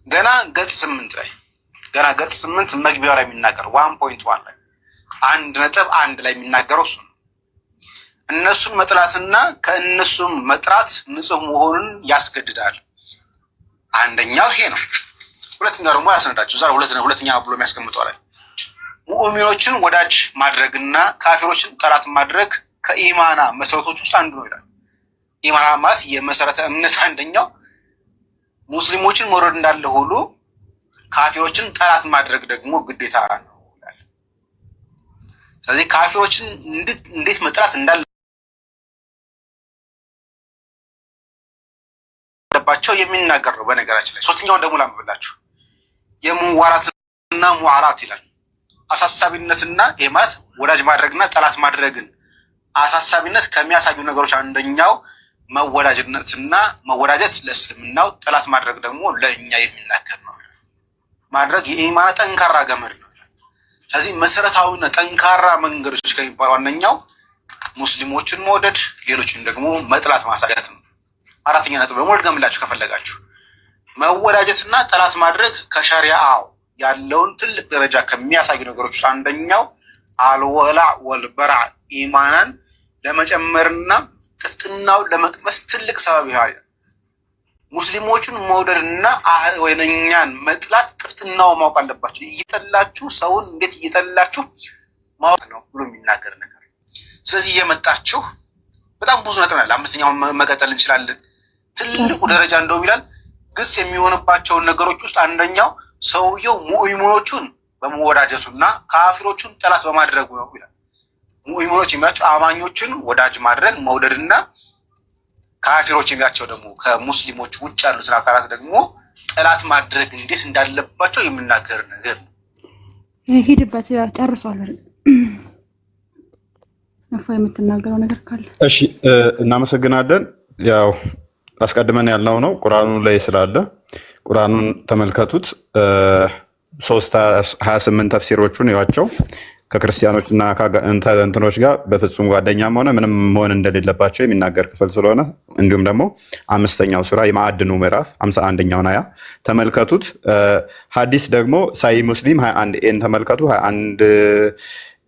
ገና ገጽ 8 መግቢያው ላይ የሚናገረው 1.1 ላይ 1.1 ላይ የሚናገረው እሱ ነው። እነሱን መጥላትና ከእነሱም መጥራት ንጹህ መሆኑን ያስገድዳል። አንደኛው ይሄ ነው። ሁለተኛው ደግሞ ያስነዳቸው ዛሬ ሁለተኛ ብሎ የሚያስቀምጠው ላይ ሙእሚኖችን ወዳጅ ማድረግና ካፊሮችን ጠላት ማድረግ ከኢማና መሰረቶች ውስጥ አንዱ ነው ይላል። ኢማና ማለት የመሰረተ እምነት አንደኛው ሙስሊሞችን መውደድ እንዳለ ሁሉ ካፊሮችን ጠላት ማድረግ ደግሞ ግዴታ ነው ይላል። ስለዚህ ካፊሮችን እንዴት መጥራት እንዳለባቸው የሚናገር ነው በነገራችን ላይ። ሶስተኛውን ደግሞ ላንብብላችሁ። የሙዋራትና ሙዓራት ይላል። አሳሳቢነትና ይሄ ማለት ወዳጅ ማድረግና ጠላት ማድረግን አሳሳቢነት ከሚያሳዩ ነገሮች አንደኛው መወዳጅነትና መወዳጀት ለእስልምናው፣ ጠላት ማድረግ ደግሞ ለእኛ የሚናገር ነው። ማድረግ የኢማን ጠንካራ ገመድ ነው። ስለዚህ መሰረታዊና ጠንካራ መንገዶች ከሚባሉ ዋነኛው ሙስሊሞችን መውደድ፣ ሌሎችን ደግሞ መጥላት ማሳየት ነው። አራተኛ ነጥብ ደግሞ ልገምላችሁ ከፈለጋችሁ መወዳጀትና ጠላት ማድረግ ከሸሪዓው ያለውን ትልቅ ደረጃ ከሚያሳዩ ነገሮች አንደኛው አልወላዕ ወልበራዕ ኢማናን ለመጨመርና ጥፍጥናውን ለመቅመስ ትልቅ ሰበብ ይሆናል። ሙስሊሞችን መውደድና ወይነኛን መጥላት ጥፍጥናው ማወቅ አለባችሁ። እየጠላችሁ ሰውን እንዴት እየጠላችሁ ማወቅ ነው ብሎ የሚናገር ነገር። ስለዚህ እየመጣችሁ በጣም ብዙ ነጥብ አለ። አምስተኛውን መቀጠል እንችላለን። ትልቁ ደረጃ እንደውም ይላል ግልጽ የሚሆንባቸውን ነገሮች ውስጥ አንደኛው ሰውየው ሙእሚኖቹን በመወዳጀቱና ካፊሮቹን ጠላት በማድረጉ ነው ይላል። ሙእሚኖች የሚላቸው አማኞችን ወዳጅ ማድረግ መውደድና ካፊሮች የሚላቸው ደግሞ ከሙስሊሞች ውጭ ያሉትን አካላት ደግሞ ጠላት ማድረግ እንዴት እንዳለባቸው የሚናገር ነገር ነው። ሄድበት ጨርሷል። ነፋ የምትናገረው ነገር ካለ እሺ፣ እናመሰግናለን። ያው አስቀድመን ያልነው ነው ቁርአኑ ላይ ስላለ ቁርአኑን ተመልከቱት። 328 ተፍሲሮቹን ይዋቸው። ከክርስቲያኖች እና ከእንትኖች ጋር በፍጹም ጓደኛም ሆነ ምንም መሆን እንደሌለባቸው የሚናገር ክፍል ስለሆነ እንዲሁም ደግሞ 5ኛው ሱራ የማዕድኑ ምዕራፍ 51ኛውን አያ ተመልከቱት። ሐዲስ ደግሞ ሳይ ሙስሊም 21 ኤን ተመልከቱ። 21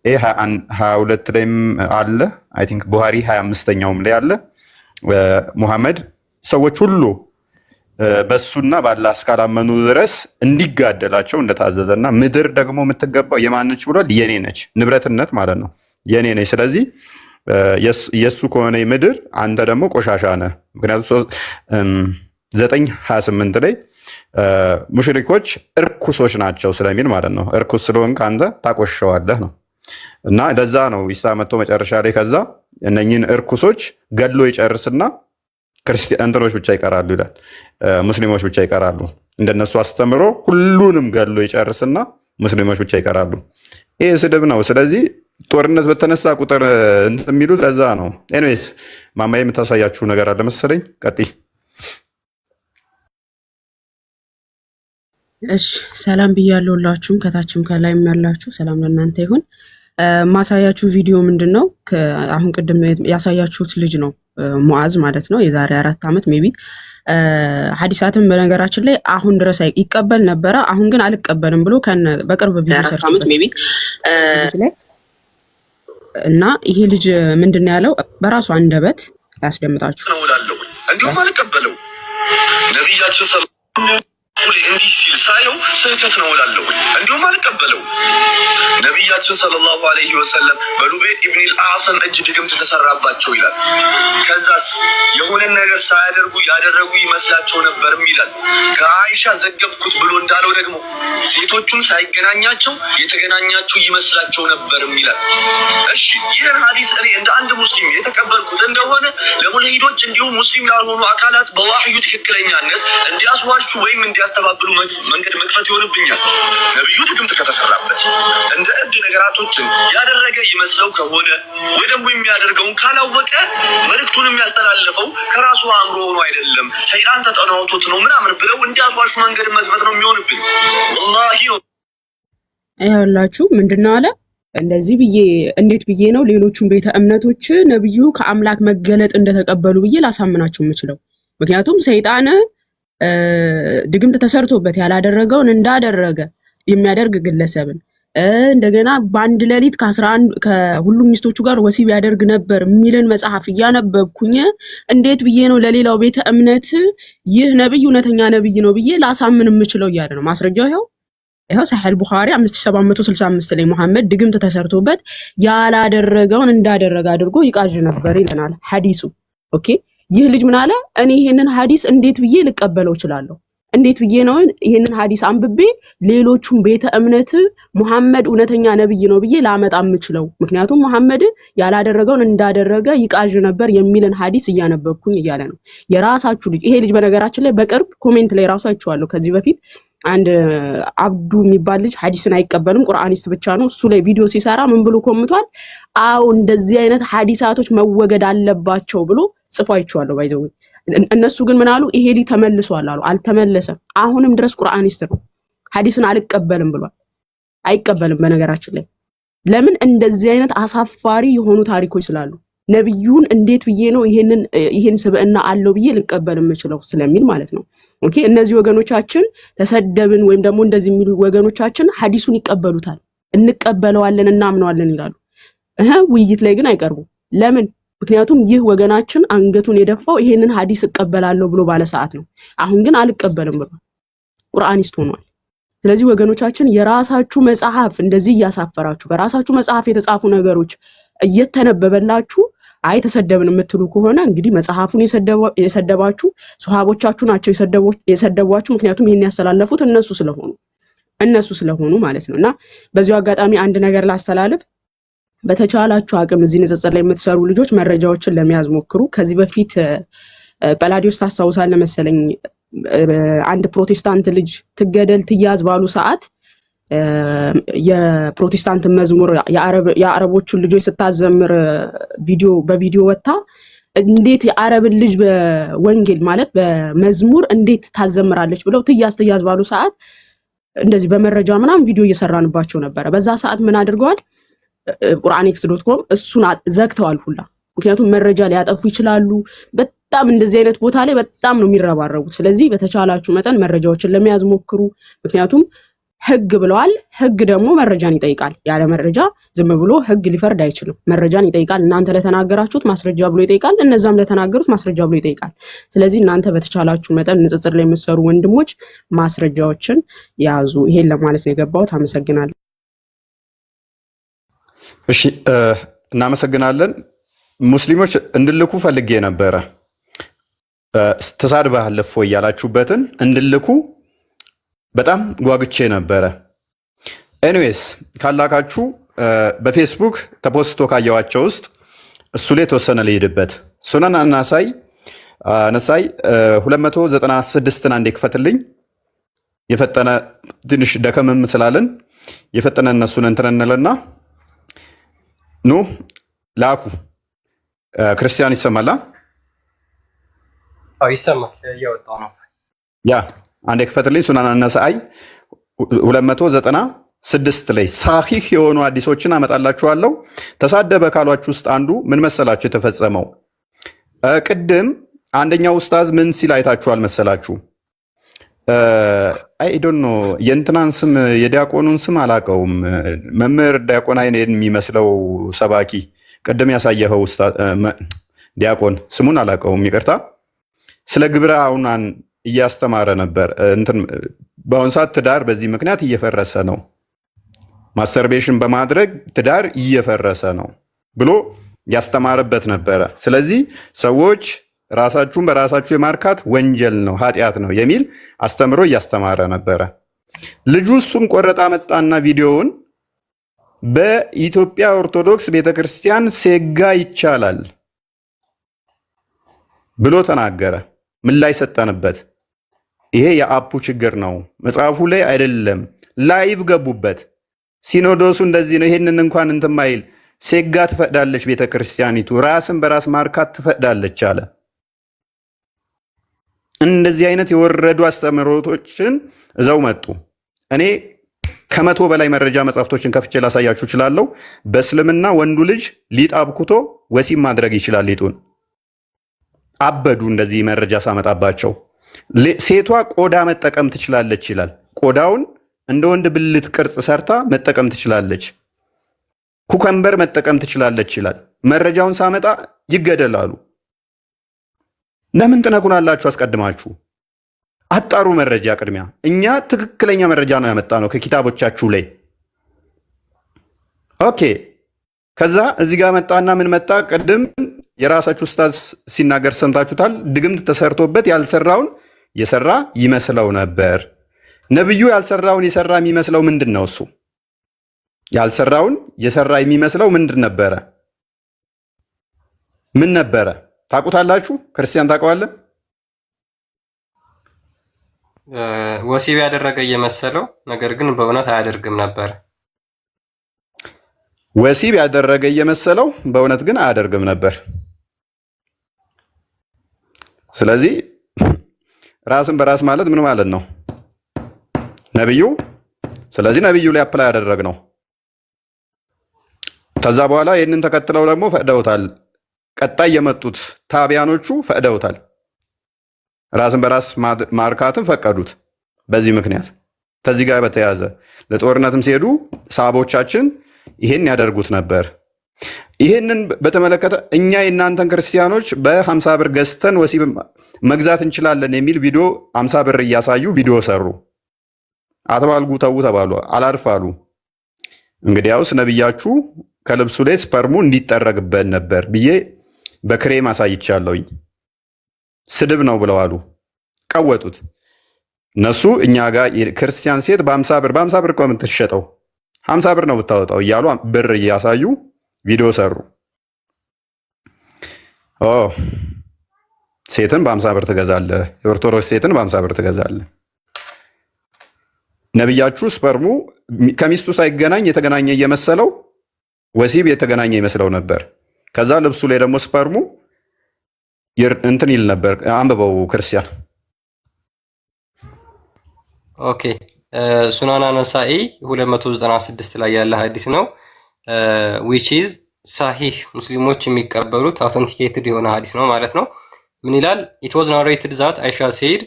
ኤ 22 ላይም አለ። አይ ቲንክ ቡሃሪ 25ኛውም ላይ አለ። ሙሐመድ ሰዎች ሁሉ በሱና ባላህ እስካላመኑ ድረስ እንዲጋደላቸው እንደታዘዘና ምድር ደግሞ የምትገባው የማነች ብሏል? የኔ ነች። ንብረትነት ማለት ነው። የኔ ነች። ስለዚህ የሱ ከሆነ ምድር አንተ ደግሞ ቆሻሻ ነህ። ምክንያቱም 9:28 ላይ ሙሽሪኮች እርኩሶች ናቸው ስለሚል ማለት ነው። እርኩስ ስለሆንክ አንተ ታቆሸዋለህ ነው እና ለዛ ነው ኢሳ መጥቶ መጨረሻ ላይ ከዛ እነኝህን እርኩሶች ገድሎ ይጨርስና ክርስቲያኖች ብቻ ይቀራሉ ይላል። ሙስሊሞች ብቻ ይቀራሉ። እንደነሱ አስተምሮ ሁሉንም ገድሎ ይጨርስና ሙስሊሞች ብቻ ይቀራሉ። ይሄ ስድብ ነው። ስለዚህ ጦርነት በተነሳ ቁጥር እንትን የሚሉት ለዛ ነው። ኤኒዌይስ ማማዬ የምታሳያችሁ ነገር አለ መሰለኝ። ቀጥይ። እሺ፣ ሰላም ብያለሁ ሁላችሁም፣ ከታችም ከላይም ያላችሁ ሰላም ለእናንተ ይሁን። ማሳያችሁ ቪዲዮ ምንድን ነው? አሁን ቅድም ያሳያችሁት ልጅ ነው ሙዓዝ ማለት ነው። የዛሬ 4 ዓመት ሜቢ ሐዲሳትን በነገራችን ላይ አሁን ድረስ ይቀበል ነበረ። አሁን ግን አልቀበልም ብሎ በቅርብ ቪዲዮ ሰርችበት ሜቢ እና ይሄ ልጅ ምንድን ነው ያለው? በራሱ አንደበት ላስደምጣችሁ ነው እላለሁ። እንዲሁም አልቀበለው ነብያችን እንዲህ ሲል ሳየው ስህተት ነው እላለሁ። እንዲሁም አልቀበለው ነቢያችን ሰለላሁ ዐለይሂ ወሰለም በሉቤድ ኢብን አልዓስም እጅ ድግምት ተሰራባቸው ይላል። ከዛስ የሆነን ነገር ሳያደርጉ ያደረጉ ይመስላቸው ነበርም ይላል። ከአይሻ ዘገብኩት ብሎ እንዳለው ደግሞ ሴቶቹን ሳይገናኛቸው የተገናኛቸው ይመስላቸው ነበርም ይላል። እሺ ይህን ሐዲስ እኔ እንደ አንድ ሙስሊም የተቀበልኩት እንደሆነ ለሙልሂዶች እንዲሁም ሙስሊም ላልሆኑ አካላት በዋህዩ ትክክለኛነት እንዲያስዋሹ ወይም እንዲያስተባብሉ መንገድ መክፈት ይሆንብኛል። ነብዩ ድግምት ከተሰራበት እንደ እብድ ነገራቶችን ያደረገ ይመስለው ከሆነ ወይ ደግሞ የሚያደርገውን ካላወቀ መልእክቱን የሚያስተላልፈው ከራሱ አእምሮ ሆኖ አይደለም ሰይጣን ተጠናውቶት ነው ምናምን ብለው እንዲያስዋሹ መንገድ መክፈት ነው የሚሆንብኝ። ወላሂ ነው። ይኸውላችሁ ምንድነው አለ እንደዚህ ብዬ እንዴት ብዬ ነው ሌሎቹን ቤተ እምነቶች ነብዩ ከአምላክ መገለጥ እንደተቀበሉ ብዬ ላሳምናቸው የምችለው? ምክንያቱም ሰይጣን ድግምት ተሰርቶበት ያላደረገውን እንዳደረገ የሚያደርግ ግለሰብን እንደገና በአንድ ሌሊት ከሁሉም ሚስቶቹ ጋር ወሲብ ያደርግ ነበር የሚልን መጽሐፍ እያነበብኩኝ እንዴት ብዬ ነው ለሌላው ቤተ እምነት ይህ ነብይ እውነተኛ ነብይ ነው ብዬ ላሳምን የምችለው እያለ ነው። ማስረጃው ይኸው ሰሒህ ቡኻሪ 5765 ላይ መሐመድ ድግምት ተሰርቶበት ያላደረገውን እንዳደረገ አድርጎ ይቃዥ ነበር ይለናል ሐዲሱ። ኦኬ ይህ ልጅ ምን አለ? እኔ ይሄንን ሐዲስ እንዴት ብዬ ልቀበለው እችላለሁ? እንዴት ብዬ ነው ይሄንን ሐዲስ አንብቤ ሌሎቹም ቤተ እምነት መሐመድ እውነተኛ ነብይ ነው ብዬ ላመጣ የምችለው? ምክንያቱም መሐመድ ያላደረገውን እንዳደረገ ይቃዥ ነበር የሚልን ሐዲስ እያነበብኩኝ እያለ ነው። የራሳችሁ ልጅ ይሄ ልጅ በነገራችን ላይ በቅርብ ኮሜንት ላይ ራሱ አይቼዋለሁ። ከዚህ በፊት አንድ አብዱ የሚባል ልጅ ሐዲስን አይቀበልም ቁርአኒስት ብቻ ነው፣ እሱ ላይ ቪዲዮ ሲሰራ ምን ብሎ ኮምቷል? አው እንደዚህ አይነት ሐዲሳቶች መወገድ አለባቸው ብሎ ጽፎ አይቼዋለሁ። ባይዘው እነሱ ግን ምን አሉ? ይሄ ልጅ ተመልሷል አሉ። አልተመለሰም። አሁንም ድረስ ቁርአኒስት ነው። ሐዲስን አልቀበልም ብሏል። አይቀበልም በነገራችን ላይ ለምን? እንደዚህ አይነት አሳፋሪ የሆኑ ታሪኮች ስላሉ ነብዩን እንዴት ብዬ ነው ይሄን ስብዕና አለው ብዬ ልቀበል የምችለው ስለሚል ማለት ነው። ኦኬ እነዚህ ወገኖቻችን ተሰደብን ወይም ደግሞ እንደዚህ የሚሉ ወገኖቻችን ሐዲሱን ይቀበሉታል፣ እንቀበለዋለን፣ እናምነዋለን ይላሉ። ውይይት ላይ ግን አይቀርቡም። ለምን? ምክንያቱም ይህ ወገናችን አንገቱን የደፋው ይሄንን ሐዲስ እቀበላለሁ ብሎ ባለ ሰዓት ነው። አሁን ግን አልቀበልም ብሏል፣ ቁርአኒስት ሆኗል። ስለዚህ ወገኖቻችን የራሳችሁ መጽሐፍ እንደዚህ እያሳፈራችሁ በራሳችሁ መጽሐፍ የተጻፉ ነገሮች እየተነበበላችሁ አይ ተሰደብን የምትሉ ከሆነ እንግዲህ መጽሐፉን የሰደባችሁ ሱሐቦቻችሁ ናቸው የሰደቧችሁ። ምክንያቱም ይሄን ያስተላለፉት እነሱ ስለሆኑ ማለት ነውና በዚሁ አጋጣሚ አንድ ነገር ላስተላልፍ። በተቻላችሁ አቅም እዚህ ንጽጽር ላይ የምትሰሩ ልጆች መረጃዎችን ለመያዝ ሞክሩ። ከዚህ በፊት ጳላዲዮስ ታስታውሳለህ መሰለኝ አንድ ፕሮቴስታንት ልጅ ትገደል ትያዝ ባሉ ሰዓት የፕሮቴስታንት መዝሙር የአረቦቹን ልጆች ስታዘምር በቪዲዮ ወጣ። እንዴት የአረብን ልጅ በወንጌል ማለት በመዝሙር እንዴት ታዘምራለች ብለው ትያዝ ባሉ ሰዓት እንደዚህ በመረጃ ምናምን ቪዲዮ እየሰራንባቸው ነበር። በዛ ሰዓት ምን አድርገዋል? ቁርአንx.com እሱን ዘግተዋል ሁላ። ምክንያቱም መረጃ ሊያጠፉ ይችላሉ። በጣም እንደዚህ አይነት ቦታ ላይ በጣም ነው የሚረባረቡት። ስለዚህ በተቻላችሁ መጠን መረጃዎችን ለመያዝ ሞክሩ። ምክንያቱም ህግ ብለዋል። ህግ ደግሞ መረጃን ይጠይቃል። ያለ መረጃ ዝም ብሎ ህግ ሊፈርድ አይችልም። መረጃን ይጠይቃል። እናንተ ለተናገራችሁት ማስረጃ ብሎ ይጠይቃል፣ እነዛም ለተናገሩት ማስረጃ ብሎ ይጠይቃል። ስለዚህ እናንተ በተቻላችሁ መጠን ንጽጽር ላይ የምትሰሩ ወንድሞች ማስረጃዎችን ያዙ። ይሄን ለማለት ነው የገባሁት። አመሰግናለሁ። እሺ እናመሰግናለን። ሙስሊሞች እንድልኩ ፈልጌ ነበረ። ተሳድበሃል እፎይ ያላችሁበትን እንድልኩ በጣም ጓግቼ ነበረ። ኤኒዌይስ ካላካችሁ በፌስቡክ ተፖስቶ ካየዋቸው ውስጥ እሱ ላይ የተወሰነ ልሄድበት። ሱነን ነሳኢ 296ን አንዴ ክፈትልኝ። የፈጠነ ትንሽ ደከምም ስላለን የፈጠነ እነሱን እንትን እንልና ኑ ላኩ። ክርስቲያን ይሰማላ? ይሰማል። እያወጣሁ ነው። ያ አንዴ ክፈትልኝ። ሱነን ነሳኢ 296 ላይ ሳሂህ የሆኑ ሐዲሶችን አመጣላችኋለሁ። ተሳደበ ካሏችሁ ውስጥ አንዱ ምን መሰላችሁ የተፈጸመው? ቅድም አንደኛው ኡስታዝ ምን ሲል አይታችኋል መሰላችሁ? አይ ዶንት ኖ የእንትናን ስም የዲያቆኑን ስም አላውቀውም። መምህር ዲያቆን አይኔን የሚመስለው ሰባኪ ቅድም ያሳየኸው ዲያቆን ስሙን አላውቀውም፣ ይቅርታ። ስለ ግብረ አውናን እያስተማረ ነበር። በአሁኑ ሰዓት ትዳር በዚህ ምክንያት እየፈረሰ ነው፣ ማስተርቤሽን በማድረግ ትዳር እየፈረሰ ነው ብሎ ያስተማረበት ነበረ። ስለዚህ ሰዎች ራሳችሁን በራሳችሁ የማርካት ወንጀል ነው፣ ኃጢአት ነው የሚል አስተምሮ እያስተማረ ነበረ። ልጁ እሱን ቆረጣ መጣና ቪዲዮውን በኢትዮጵያ ኦርቶዶክስ ቤተክርስቲያን ሴጋ ይቻላል ብሎ ተናገረ። ምን ላይ ሰጠንበት? ይሄ የአፑ ችግር ነው፣ መጽሐፉ ላይ አይደለም። ላይቭ ገቡበት። ሲኖዶሱ እንደዚህ ነው፣ ይሄንን እንኳን እንትን ማይል ሴጋ ትፈቅዳለች ቤተክርስቲያኒቱ፣ ራስን በራስ ማርካት ትፈቅዳለች አለ። እንደዚህ አይነት የወረዱ አስተምህሮቶችን እዛው መጡ። እኔ ከመቶ በላይ መረጃ መጽሐፍቶችን ከፍቼ ላሳያችሁ እችላለሁ። በእስልምና ወንዱ ልጅ ሊጥ አብኩቶ ወሲብ ማድረግ ይችላል። ሊጡን አበዱ። እንደዚህ መረጃ ሳመጣባቸው ሴቷ ቆዳ መጠቀም ትችላለች ይላል። ቆዳውን እንደ ወንድ ብልት ቅርጽ ሰርታ መጠቀም ትችላለች። ኩከምበር መጠቀም ትችላለች ይላል። መረጃውን ሳመጣ ይገደላሉ። ለምን ትነኩናላችሁ? አስቀድማችሁ አጣሩ መረጃ። ቅድሚያ እኛ ትክክለኛ መረጃ ነው ያመጣ ነው ከኪታቦቻችሁ ላይ። ኦኬ። ከዛ እዚህ ጋር መጣና ምን መጣ? ቅድም የራሳችሁ ኡስታዝ ሲናገር ሰምታችሁታል። ድግምት ተሰርቶበት ያልሰራውን የሰራ ይመስለው ነበር። ነብዩ ያልሰራውን የሰራ የሚመስለው ምንድን ነው? እሱ ያልሰራውን የሰራ የሚመስለው ምንድን ነበረ? ምን ነበረ? ታውቁታላችሁ? ክርስቲያን ታውቀዋለህ? ወሲብ ያደረገ እየመሰለው ነገር ግን በእውነት አያደርግም ነበር። ወሲብ ያደረገ እየመሰለው በእውነት ግን አያደርግም ነበር። ስለዚህ ራስን በራስ ማለት ምን ማለት ነው? ነብዩ። ስለዚህ ነብዩ ላይ አፕላይ ያደረግ ነው። ከዛ በኋላ ይህንን ተከትለው ደግሞ ፈቅደውታል። ቀጣይ የመጡት ታቢያኖቹ ፈቅደውታል። ራስን በራስ ማርካትን ፈቀዱት። በዚህ ምክንያት ከዚህ ጋር በተያያዘ ለጦርነትም ሲሄዱ ሰሃቦቻችን ይሄን ያደርጉት ነበር። ይሄንን በተመለከተ እኛ የእናንተን ክርስቲያኖች በ50 ብር ገዝተን ወሲብ መግዛት እንችላለን የሚል ቪዲዮ 50 ብር እያሳዩ ቪዲዮ ሰሩ። አትባልጉ ተው ተባሉ፣ አላርፋሉ። እንግዲያውስ ነብያችሁ ከልብሱ ላይ ስፐርሙ እንዲጠረግበት ነበር ብዬ በክሬም አሳይቻለሁኝ። ስድብ ነው ብለዋሉ፣ ቀወጡት። እነሱ እኛ ጋር ክርስቲያን ሴት በ50 ብር እኮ የምትሸጠው 50 ብር ነው የምታወጣው እያሉ ብር እያሳዩ ቪዲዮ ሰሩ። ሴትን በ50 ብር ትገዛለህ፣ የኦርቶዶክስ ሴትን በ50 ብር ትገዛለህ። ነብያችሁ ስፐርሙ ከሚስቱ ሳይገናኝ የተገናኘ እየመሰለው ወሲብ የተገናኘ ይመስለው ነበር። ከዛ ልብሱ ላይ ደግሞ ስፐርሙ እንትን ይል ነበር። አንብበው ክርስቲያን። ኦኬ ሱናና ነሳኢ 296 ላይ ያለ ሐዲስ ነው። which is ሳሂህ ሙስሊሞች የሚቀበሉት አውተንቲኬትድ የሆነ ሐዲስ ነው ማለት ነው። ምን ይላል? it was narrated that Aisha said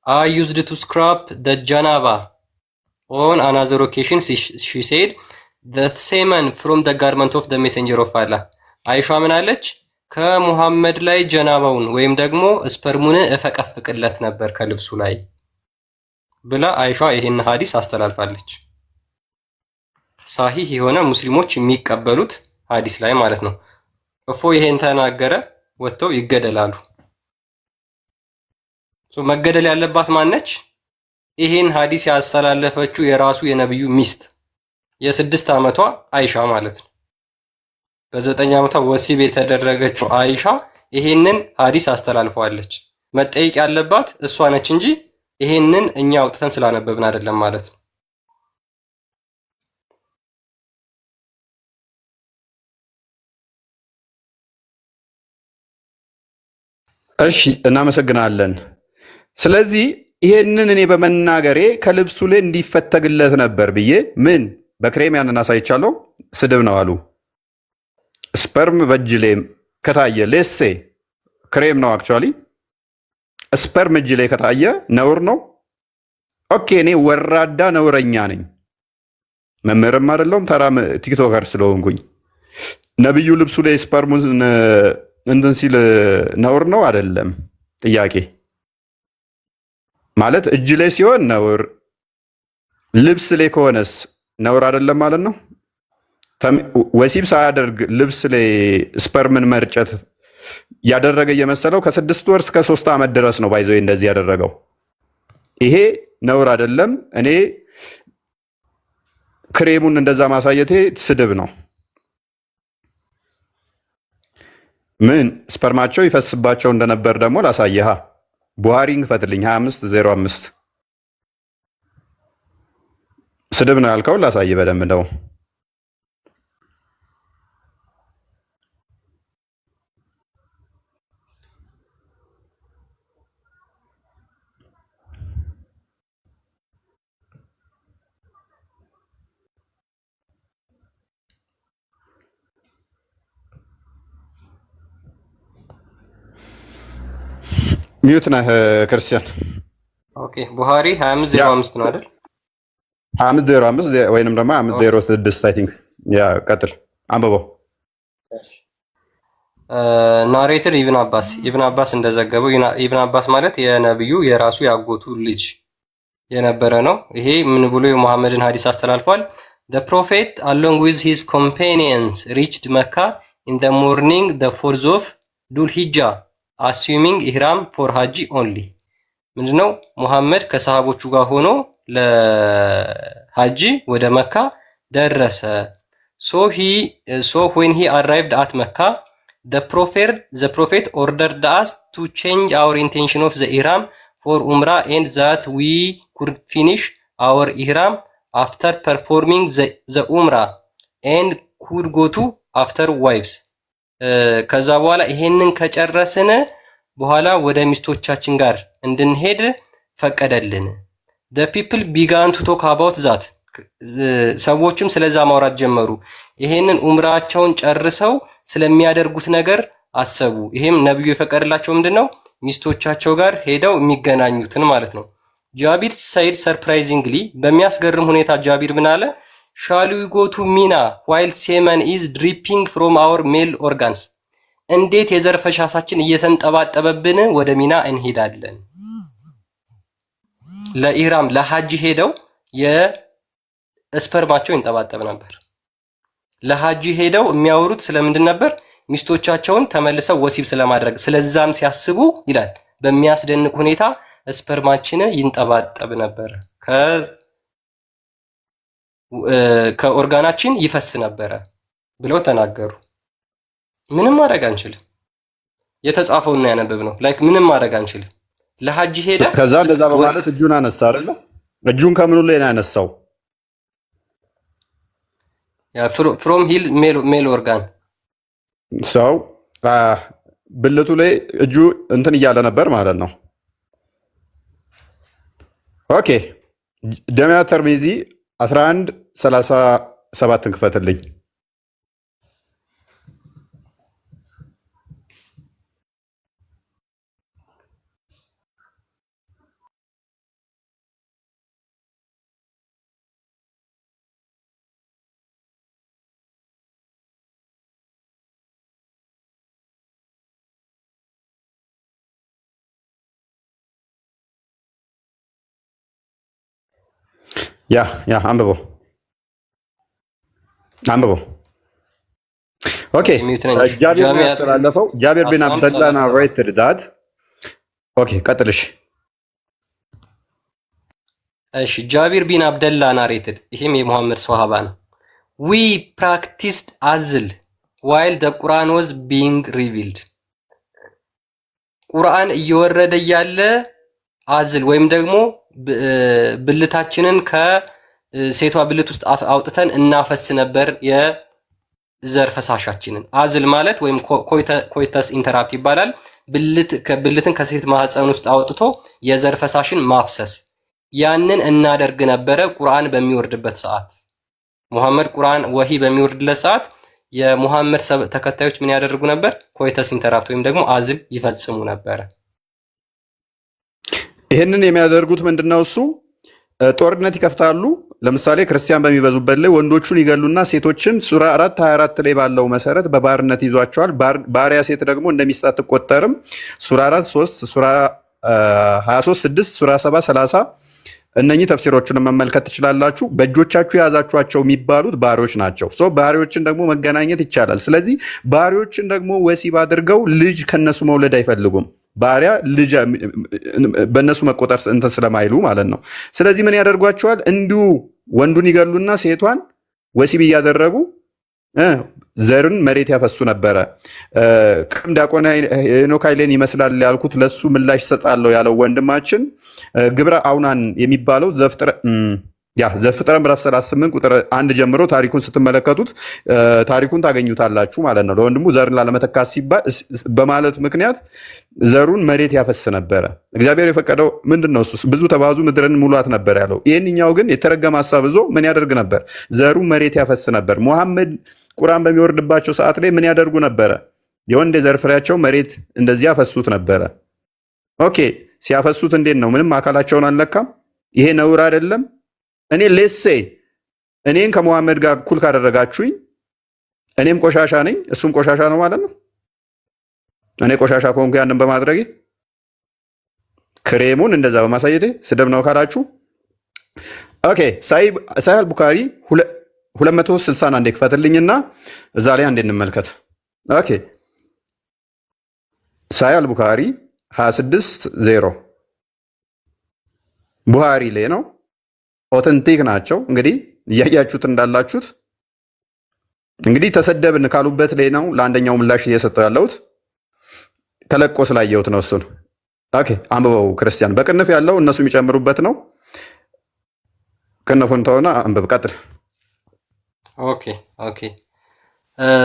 I used to scrub the janaba on another occasion she said the semen from the garment of the messenger of Allah አይሻ ምን አለች? ከሙሐመድ ላይ ጀናባውን ወይም ደግሞ ስፐርሙን እፈቀፍቅለት ነበር ከልብሱ ላይ ብላ አይሻ ይሄን ሐዲስ አስተላልፋለች። ሳሂህ የሆነ ሙስሊሞች የሚቀበሉት ሐዲስ ላይ ማለት ነው። እፎ ይሄን ተናገረ ወጥተው ይገደላሉ። መገደል ያለባት ማነች? ይሄን ሐዲስ ያስተላለፈችው የራሱ የነብዩ ሚስት የ6 ዓመቷ አይሻ ማለት ነው። በ9 ዓመቷ ወሲብ የተደረገችው አይሻ ይሄንን ሐዲስ አስተላልፈዋለች። መጠየቅ ያለባት እሷ ነች እንጂ ይሄንን እኛ አውጥተን ስላነበብን አይደለም ማለት ነው። እሺ እናመሰግናለን። ስለዚህ ይሄንን እኔ በመናገሬ ከልብሱ ላይ እንዲፈተግለት ነበር ብዬ ምን በክሬም ያንን አሳይቻለሁ። ስድብ ነው አሉ። ስፐርም በእጅ ላይ ከታየ ሌሴ ክሬም ነው አክቹዋሊ ስፐርም እጅ ላይ ከታየ ነውር ነው። ኦኬ እኔ ወራዳ ነውረኛ ነኝ፣ መምህርም አይደለሁም ተራ ቲክቶከር ስለሆንኩኝ ነብዩ ልብሱ ላይ ስፐርሙን እንትን ሲል ነውር ነው አይደለም? ጥያቄ ማለት እጅ ላይ ሲሆን ነውር፣ ልብስ ላይ ከሆነስ ነውር አይደለም ማለት ነው። ወሲብ ሳያደርግ ልብስ ላይ ስፐርምን መርጨት ያደረገ እየመሰለው ከ6 ወር እስከ 3 ዓመት ድረስ ነው ባይዘው እንደዚህ ያደረገው። ይሄ ነውር አይደለም። እኔ ክሬሙን እንደዛ ማሳየቴ ስድብ ነው። ምን ስፐርማቸው ይፈስባቸው እንደነበር ደግሞ ላሳየሃ። ቡሃሪን ክፈትልኝ 2505 ስድብ ነው ያልከው ላሳይ በደንብ ነው። ሚዩት ነህ ክርስቲያን። ኦኬ ቡሃሪ 2505 ነው አይደል? 2505 ወይንም ደግሞ 2506 አይ ቲንክ ያ ቀጥል አንብበው። ናሬተር ኢብን አባስ እንደዘገበው ኢብን አባስ ማለት የነብዩ የራሱ ያጎቱ ልጅ የነበረ ነው። ይሄ ምን ብሎ የሙሐመድን ሐዲስ አስተላልፏል? The prophet along with his companions reached Mecca in the morning the 4th of Dhul Hijjah assuming ihram for Hajj only ምንድነው ሙሐመድ ከሰሃቦቹ ጋር ሆኖ ለሐጂ ወደ መካ ደረሰ። so when he arrived at Mecca, the prophet ordered us to change our intention of the ihram for umrah and that we could finish our ihram after performing the umrah and could go to after wives. ከዛ በኋላ ይሄንን ከጨረስን በኋላ ወደ ሚስቶቻችን ጋር እንድንሄድ ፈቀደልን። the people began to talk about that. ሰዎችም ስለዛ ማውራት ጀመሩ። ይሄንን ኡምራቸውን ጨርሰው ስለሚያደርጉት ነገር አሰቡ። ይሄም ነብዩ የፈቀደላቸው ምንድነው ሚስቶቻቸው ጋር ሄደው የሚገናኙትን ማለት ነው። ጃቢር ሳይድ ሰርፕራይዚንግሊ በሚያስገርም ሁኔታ ጃቢር ምን አለ? shall we go to Mina while semen is dripping from our male organs? እንዴት የዘር ፈሳሳችን እየተንጠባጠበብን ወደ ሚና እንሄዳለን? ለኢህራም ለሐጅ ሄደው የስፐርማቸው ይንጠባጠብ ነበር። ለሐጅ ሄደው የሚያወሩት ስለምንድን ነበር? ሚስቶቻቸውን ተመልሰው ወሲብ ስለማድረግ ስለዛም ሲያስቡ ይላል በሚያስደንቅ ሁኔታ ስፐርማችን ይንጠባጠብ ነበር፣ ከኦርጋናችን ይፈስ ነበረ ብለው ተናገሩ። ምንም ማድረግ አንችልም። የተጻፈውን ነው ያነበብነው። ላይክ ምንም ማድረግ አንችልም። ለሐጅ ሄደ። ከዛ እንደዛ በማለት እጁን አነሳ አይደለ? እጁን ከምኑ ላይ ነው ያነሳው? ያ ፍሮም ሂል ሜል ኦርጋን ሰው ብልቱ ላይ እጁ እንትን እያለ ነበር ማለት ነው። ኦኬ ጀሚዓ ተርሚዚ 11:37 ክፈትልኝ። ያ አንብበው። ኦኬ ጃቢር ያስተላለፈው ጃቢር ቢን አብደላህ ናሬትድ ዳት። ኦኬ ቀጥልሽ። እሺ ጃቢር ቢን አብደላህ ናሬትድ፣ ይሄም የሙሐመድ ሷሃባ ነው። ዊ ፕራክቲስድ አዝል ዋይል ደ ቁርአን ዋዝ ቢንግ ሪቪልድ። ቁርአን እየወረደ እያለ አዝል ወይም ደግሞ ብልታችንን ከሴቷ ብልት ውስጥ አውጥተን እናፈስ ነበር የዘር ፈሳሻችንን። አዝል ማለት ወይም ኮይተስ ኢንተራፕት ይባላል። ብልትን ከሴት ማህፀን ውስጥ አውጥቶ የዘር ፈሳሽን ማፍሰስ፣ ያንን እናደርግ ነበረ ቁርአን በሚወርድበት ሰዓት። ሙሐመድ ቁርአን ወሂ በሚወርድለት ሰዓት የሙሐመድ ተከታዮች ምን ያደርጉ ነበር? ኮይተስ ኢንተራፕት ወይም ደግሞ አዝል ይፈጽሙ ነበረ። ይህንን የሚያደርጉት ምንድነው? እሱ ጦርነት ይከፍታሉ። ለምሳሌ ክርስቲያን በሚበዙበት ላይ ወንዶቹን ይገሉና ሴቶችን ሱራ 4:24 ላይ ባለው መሰረት በባርነት ይዟቸዋል። ባሪያ ሴት ደግሞ እንደሚስት አትቆጠርም። ሱራ 4:3፣ ሱራ 23:6፣ ሱራ 7:30 እነኚህ ተፍሲሮቹን መመልከት ትችላላችሁ። በእጆቻችሁ የያዛችኋቸው የሚባሉት ባሪዎች ናቸው። ባሪዎችን ደግሞ መገናኘት ይቻላል። ስለዚህ ባሪዎችን ደግሞ ወሲብ አድርገው ልጅ ከነሱ መውለድ አይፈልጉም። ባሪያ ልጅ በእነሱ መቆጠር እንትን ስለማይሉ ማለት ነው። ስለዚህ ምን ያደርጓቸዋል? እንዲሁ ወንዱን ይገሉና ሴቷን ወሲብ እያደረጉ ዘርን መሬት ያፈሱ ነበረ። ቅም ዲያቆን ሄኖክ ኃይሌን ይመስላል ያልኩት ለሱ ምላሽ ሰጣለሁ ያለው ወንድማችን ግብረ አውናን የሚባለው ዘፍጥረት ምዕራፍ 38 ቁጥር 1 ጀምሮ ታሪኩን ስትመለከቱት ታሪኩን ታገኙታላችሁ ማለት ነው። ለወንድሙ ዘርን ላለመተካት ሲባል በማለት ምክንያት ዘሩን መሬት ያፈስ ነበረ። እግዚአብሔር የፈቀደው ምንድነው? እሱ ብዙ ተባዙ ምድርን ሙሏት ነበር ያለው። ይህንኛው ግን የተረገመ ሐሳብ ይዞ ምን ያደርግ ነበር? ዘሩን መሬት ያፈስ ነበር። ሙሐመድ ቁርአን በሚወርድባቸው ሰዓት ላይ ምን ያደርጉ ነበረ? የወንድ የዘር ፍሬያቸው መሬት እንደዚህ ያፈሱት ነበረ። ኦኬ ሲያፈሱት እንዴት ነው? ምንም አካላቸውን አልነካም። ይሄ ነውር አይደለም። እኔ ሌሴ እኔን ከሙሐመድ ጋር እኩል ካደረጋችሁኝ እኔም ቆሻሻ ነኝ፣ እሱም ቆሻሻ ነው ማለት ነው። እኔ ቆሻሻ ከሆንኩ ያንን በማድረጌ ክሬሙን እንደዛ በማሳየቴ ስድብ ነው ካላችሁ፣ ኦኬ ሳሂህ አልቡኻሪ 260 አንዴ ክፈትልኝና እዛ ላይ አንዴ እንመልከት። ኦኬ ሳሂህ አልቡኻሪ 26:0 ቡሃሪ ላይ ነው። ኦተንቲክ ናቸው። እንግዲህ እያያችሁት እንዳላችሁት እንግዲህ ተሰደብን ካሉበት ላይ ነው ለአንደኛው ምላሽ እየሰጠው ያለሁት። ተለቆ ስላየሁት ነው እሱን። ኦኬ አንብበው ክርስቲያን። በቅንፍ ያለው እነሱ የሚጨምሩበት ነው። ቅንፉን ተሆነ አንብብ፣ ቀጥል። ኦኬ ኦኬ።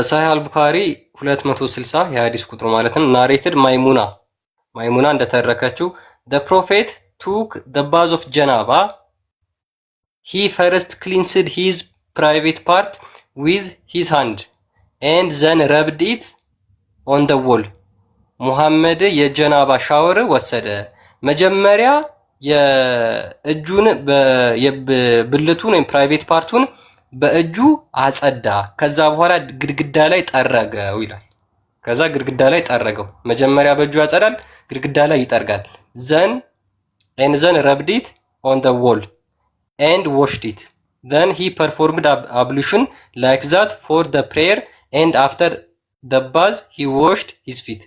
ሳሂህ አልቡኻሪ 260 የሐዲስ ቁጥሩ ማለት ነው። ናሬትድ ማይሙና እንደተረከችው the prophet took the bath of janaba. He first cleansed his private part with his hand and then rubbed it on the wall. ሙሐመድ የጀናባ ሻወር ወሰደ። መጀመሪያ የእጁን ብልቱን ወይም ፕራይቬት ፓርቱን በእጁ አጸዳ። ከዛ በኋላ ግድግዳ ላይ ጠረገው ይላል። ከዛ ግድግዳ ላይ ጠረገው። መጀመሪያ በእጁ ያጸዳል፣ ግድግዳ ላይ ይጠርጋል። then rubbed it on the wall and washed it. Then he performed ablution like that for the prayer and after the bath he washed his feet.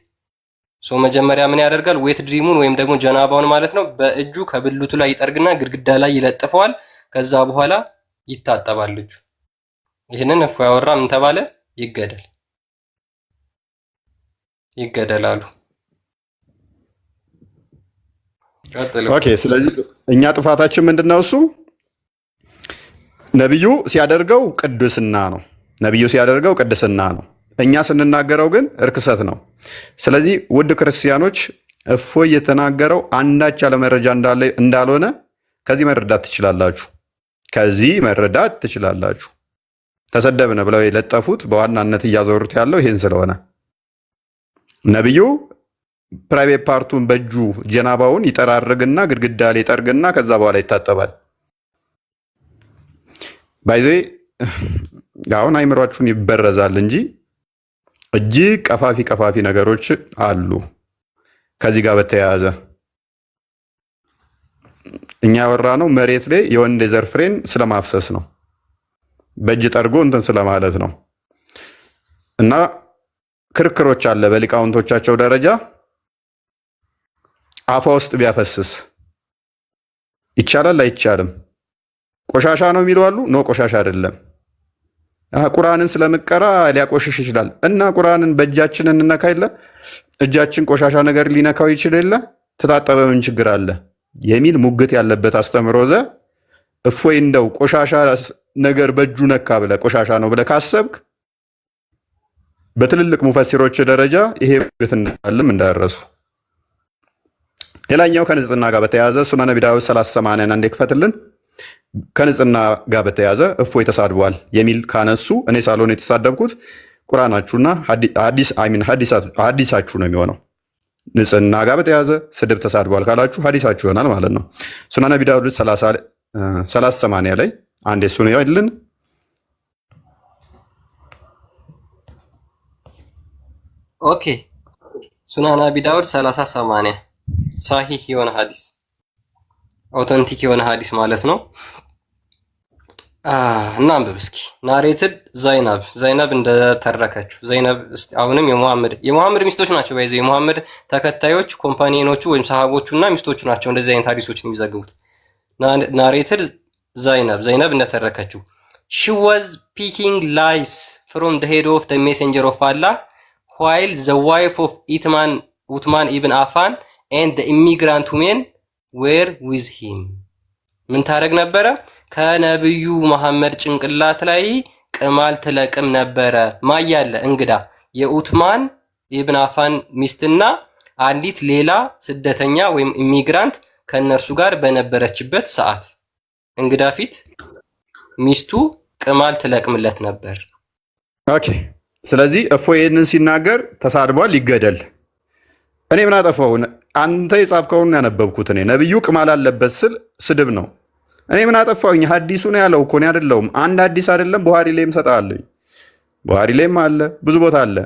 ሶ መጀመሪያ ምን ያደርጋል? ዌት ድሪሙን ወይም ደግሞ ጀናባውን ማለት ነው በእጁ ከብልቱ ላይ ይጠርግና ግድግዳ ላይ ይለጥፈዋል። ከዛ በኋላ ይታጠባል እጁ። ይህንን እፎ ያወራ ምን ተባለ? ይገደላሉ። ኦኬ ስለዚህ እኛ ጥፋታችን ምንድነው? እሱ ነብዩ ሲያደርገው ቅድስና ነው። እኛ ስንናገረው ግን እርክሰት ነው። ስለዚህ ውድ ክርስቲያኖች እፎይ የተናገረው አንዳች ያለ መረጃ እንዳልሆነ ከዚህ መረዳት ትችላላችሁ። ተሰደብነ ብለው የለጠፉት በዋናነት እያዞሩት ያለው ይሄን ስለሆነ ነብዩ ፕራይቬት ፓርቱን በእጁ ጀናባውን ይጠራርግና ግድግዳ ላይ ይጠርግና ከዛ በኋላ ይታጠባል። ባይዘ አሁን አይምሯችሁን ይበረዛል እንጂ እጅግ ቀፋፊ ነገሮች አሉ። ከዚህ ጋር በተያያዘ እኛ ያወራነው መሬት ላይ የወንድ የዘር ፍሬን ስለማፍሰስ ነው፣ በእጅ ጠርጎ እንትን ስለማለት ነው። እና ክርክሮች አለ በሊቃውንቶቻቸው ደረጃ አፋ ውስጥ ቢያፈስስ ይቻላል አይቻልም? ቆሻሻ ነው የሚሉ አሉ። ኖ ቆሻሻ አይደለም። ቁርአንን ስለምቀራ ሊያቆሽሽ ይችላል። እና ቁርአንን በእጃችን እንነካ የለ እጃችን ቆሻሻ ነገር ሊነካው ይችል የለ ተጣጠበ ምን ችግር አለ የሚል ሙግት ያለበት አስተምሮ እፎይ እንደው ቆሻሻ ነገር በእጁ ነካ ብለ ቆሻሻ ነው ብለ ካሰብክ በትልልቅ ሙፈሲሮች ደረጃ ይሄ ሙግት እንዳለም እንዳረሱ። ሌላኛው ከንጽህና ጋር በተያያዘ ሱነን ነቢ ዳውድ 380 አንዴ ክፈትልን። ከንጽህና ጋር በተያያዘ እፎይ ተሳድቧል የሚል ካነሱ እኔ ሳልሆን የተሳደብኩት ቁርአናችሁና ሐዲሳችሁ ነው የሚሆነው። ንጽህና ጋር በተያያዘ ስድብ ተሳድቧል ካላችሁ ሐዲሳችሁ ይሆናል ማለት ነው። ሱነን ነቢ ዳውድ 380 ላይ አንዴ እሱን ይልን። ኦኬ ሱነን ነቢ ዳውድ 380 ሳሂህ የሆነ ሐዲስ ኦተንቲክ የሆነ ሐዲስ ማለት ነው። እና አንብብ እስኪ። ናሬትድ ዘይነብ እንደተረከችው ዘይነብ አሁንም የሙሐመድ ሚስቶች ናቸው። ባይዘው የሙሐመድ ተከታዮች ኮምፓኒኖቹ ወይም ሰሃቦቹና ሚስቶቹ ናቸው እንደዚህ አይነት ሐዲሶችን የሚዘግቡት። ናሬትድ ዘይነብ እንደተረከችው she was picking lies from the head of the messenger of Allah while the wife of Uthman ibn Affan and the immigrant women were with him. ምን ታረግ ነበረ? ከነብዩ መሐመድ ጭንቅላት ላይ ቅማል ትለቅም ነበረ። ማያለ እንግዳ የኡትማን ኢብን አፋን ሚስትና አንዲት ሌላ ስደተኛ ወይም ኢሚግራንት ከነርሱ ጋር በነበረችበት ሰዓት እንግዳ ፊት ሚስቱ ቅማል ትለቅምለት ነበር። ኦኬ ስለዚህ እፎይ ይህንን ሲናገር ተሳድቧል፣ ይገደል። እኔ ምን አጠፋው? አንተ የጻፍከውን ያነበብኩት እኔ ነብዩ ቅማል አለበት ስል ስድብ ነው። እኔ ምን አጠፋውኝ? ሐዲሱ ነው ያለው እኮ ነው አይደለም። አንድ ሐዲስ አይደለም ቡሃሪ ላይም ሰጣለኝ። ቡሃሪ ላይም አለ፣ ብዙ ቦታ አለ።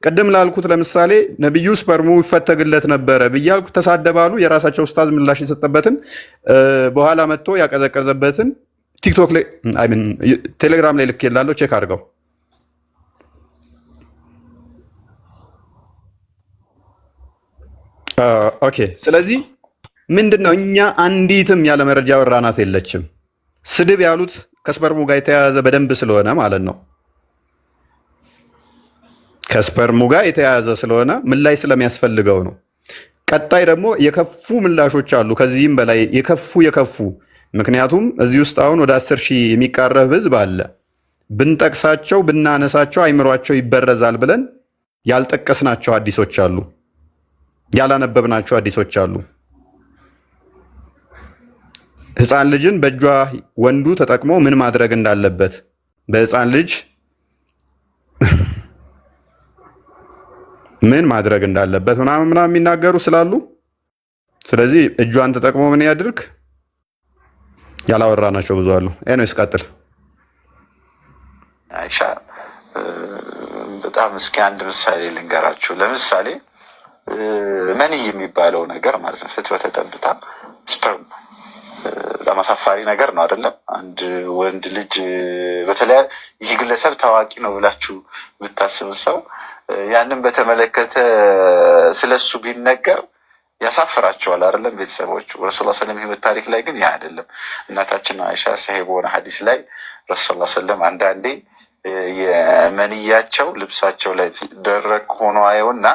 ቅድም ላልኩት ለምሳሌ ነብዩ ስፐርሙ ይፈተግለት ነበረ ብያልኩ ተሳደባሉ። የራሳቸው ኡስታዝ ምላሽ የሰጠበትን በኋላ መጥቶ ያቀዘቀዘበትን ቲክቶክ ላይ ቴሌግራም ላይ ልክ ይላለው፣ ቼክ አድርገው። ኦኬ ስለዚህ ምንድነው? እኛ አንዲትም ያለ መረጃ ወራናት የለችም። ስድብ ያሉት ከስፐርሙ ጋር የተያያዘ በደንብ ስለሆነ ማለት ነው። ከስፐርሙ ጋር የተያያዘ ስለሆነ ምላሽ ስለሚያስፈልገው ነው። ቀጣይ ደግሞ የከፉ ምላሾች አሉ፣ ከዚህም በላይ የከፉ ምክንያቱም እዚህ ውስጥ አሁን ወደ 10,000 የሚቃረብ ህዝብ አለ። ብንጠቅሳቸው ብናነሳቸው አይምሯቸው ይበረዛል ብለን ያልጠቀስናቸው ሐዲሶች አሉ፣ ያላነበብናቸው ሐዲሶች አሉ። ህፃን ልጅን በእጇ ወንዱ ተጠቅሞ ምን ማድረግ እንዳለበት በህፃን ልጅ ምን ማድረግ እንዳለበት ምናምን የሚናገሩ ስላሉ፣ ስለዚህ እጇን ተጠቅሞ ምን ያድርግ ያላወራናቸው ብዙ አሉ። ኤኖስ ቀጥል። አይሻ በጣም እስኪ አንድ ምሳሌ ልንገራችሁ። ለምሳሌ መንይ የሚባለው ነገር ማለት ነው፣ ፍትወተ ጠብታ ስፐርም በጣም አሳፋሪ ነገር ነው አይደለም? አንድ ወንድ ልጅ በተለይ ይህ ግለሰብ ታዋቂ ነው ብላችሁ ብታስቡ ሰው ያንን በተመለከተ ስለሱ ቢነገር ያሳፍራቸዋል አይደለም? ቤተሰቦቹ ረሱል ሰለም ህይወት ታሪክ ላይ ግን ያ አይደለም። እናታችን አይሻ ሰሂህ በሆነ ሐዲስ ላይ ረሱል ሰለም አንዳንዴ የመንያቸው ልብሳቸው ላይ ደረቅ ሆኖ አየውና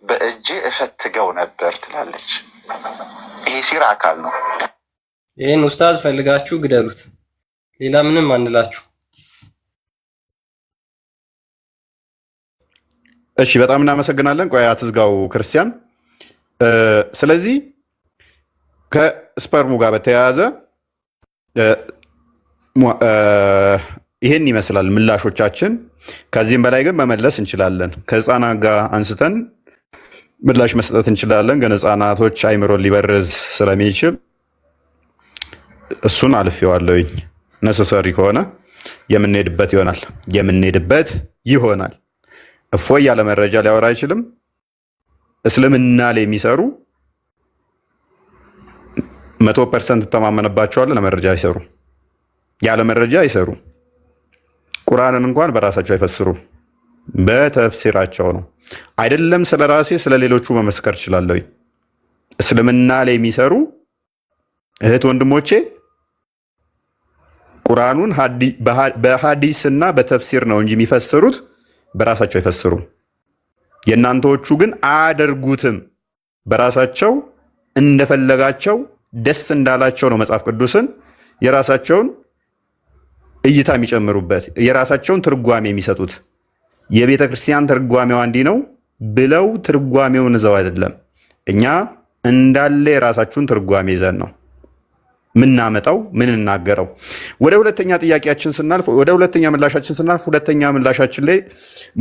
በእጄ እፈትገው ነበር ትላለች። ይሄ ሲራ አካል ነው። ይህን ኡስታዝ ፈልጋችሁ ግደሉት። ሌላ ምንም አንላችሁ። እሺ፣ በጣም እናመሰግናለን። ቆይ አትዝጋው ክርስቲያን። ስለዚህ ከስፐርሙ ጋር በተያያዘ ይሄን ይመስላል ምላሾቻችን። ከዚህም በላይ ግን መመለስ እንችላለን። ከህፃናት ጋር አንስተን ምላሽ መስጠት እንችላለን። ግን ህፃናቶች አይምሮን ሊበርዝ ስለሚችል እሱን አልፌዋለሁኝ። ነሰሰሪ ከሆነ የምንሄድበት ይሆናል። እፎይ ያለ መረጃ ሊያወራ አይችልም። እስልምና ላይ የሚሰሩ 100% ተማመነባቸዋለን። ለመረጃ አይሰሩ፣ ያለ መረጃ አይሰሩ። ቁርአንን እንኳን በራሳቸው አይፈስሩ፣ በተፍሲራቸው ነው። አይደለም ስለ ራሴ ስለ ሌሎቹ መመስከር እችላለሁ። እስልምና ላይ የሚሰሩ እህት ወንድሞቼ ቁርአኑን በሐዲስና በተፍሲር ነው እንጂ የሚፈስሩት በራሳቸው አይፈስሩም። የእናንተዎቹ ግን አያደርጉትም። በራሳቸው እንደፈለጋቸው ደስ እንዳላቸው ነው መጽሐፍ ቅዱስን የራሳቸውን እይታ የሚጨምሩበት፣ የራሳቸውን ትርጓሜ የሚሰጡት። የቤተ ክርስቲያን ትርጓሜዋ እንዲህ ነው ብለው ትርጓሜውን ይዘው አይደለም። እኛ እንዳለ የራሳችሁን ትርጓሜ ይዘን ነው ምናመጣው ምንናገረው። ወደ ሁለተኛ ጥያቄያችን ስናልፍ፣ ወደ ሁለተኛ ምላሻችን ስናልፍ፣ ሁለተኛ ምላሻችን ላይ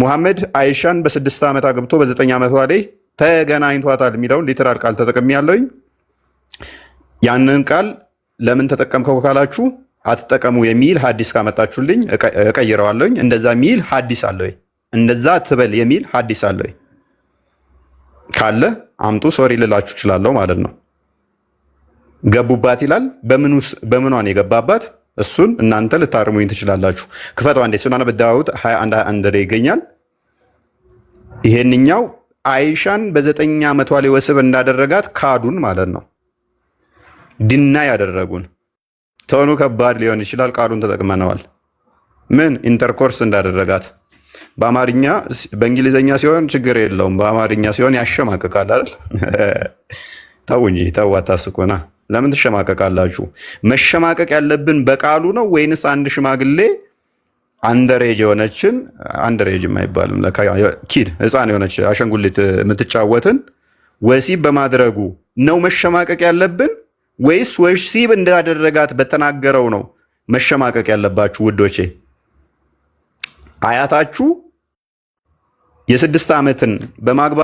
ሙሐመድ አይሻን በ6 ዓመት አግብቶ በ9 ዓመቷ ላይ ተገናኝቷታል የሚለውን ሊትራል ቃል ተጠቅሜያለሁኝ። ያንን ቃል ለምን ተጠቀምከው ካላችሁ አትጠቀሙ የሚል ሐዲስ ካመጣችሁልኝ እቀይረዋለሁኝ። እንደዛ የሚል ሐዲስ አለ ወይ? እንደዛ ትበል የሚል ሐዲስ አለ ወይ? ካለ አምጡ፣ ሶሪ ልላችሁ እችላለሁ ማለት ነው። ገቡባት ይላል። በምኗን የገባባት እሱን እናንተ ልታርሙኝ ትችላላችሁ። ክፈቷ እንዴ ሱናነ በዳውድ 21 ላይ ይገኛል። ይሄንኛው አይሻን በ9 ዓመቷ ላይ ወስብ እንዳደረጋት ካዱን ማለት ነው። ድና ያደረጉን ተሆኑ ከባድ ሊሆን ይችላል። ቃሉን ተጠቅመነዋል። ምን ኢንተርኮርስ እንዳደረጋት በአማርኛ በእንግሊዘኛ ሲሆን ችግር የለውም። በአማርኛ ሲሆን ያሸማቅቃል አይደል? ተው እንጂ ተው፣ አታስቁና። ለምን ትሸማቀቃላችሁ? መሸማቀቅ ያለብን በቃሉ ነው ወይንስ አንድ ሽማግሌ አንደሬጅ የሆነችን አንደሬጅ የማይባልም ኪድ ህፃን የሆነች አሸንጉሊት የምትጫወትን ወሲብ በማድረጉ ነው መሸማቀቅ ያለብን ወይስ ወሲብ እንዳደረጋት በተናገረው ነው መሸማቀቅ ያለባችሁ? ውዶቼ አያታችሁ የ6 ዓመትን በማግባት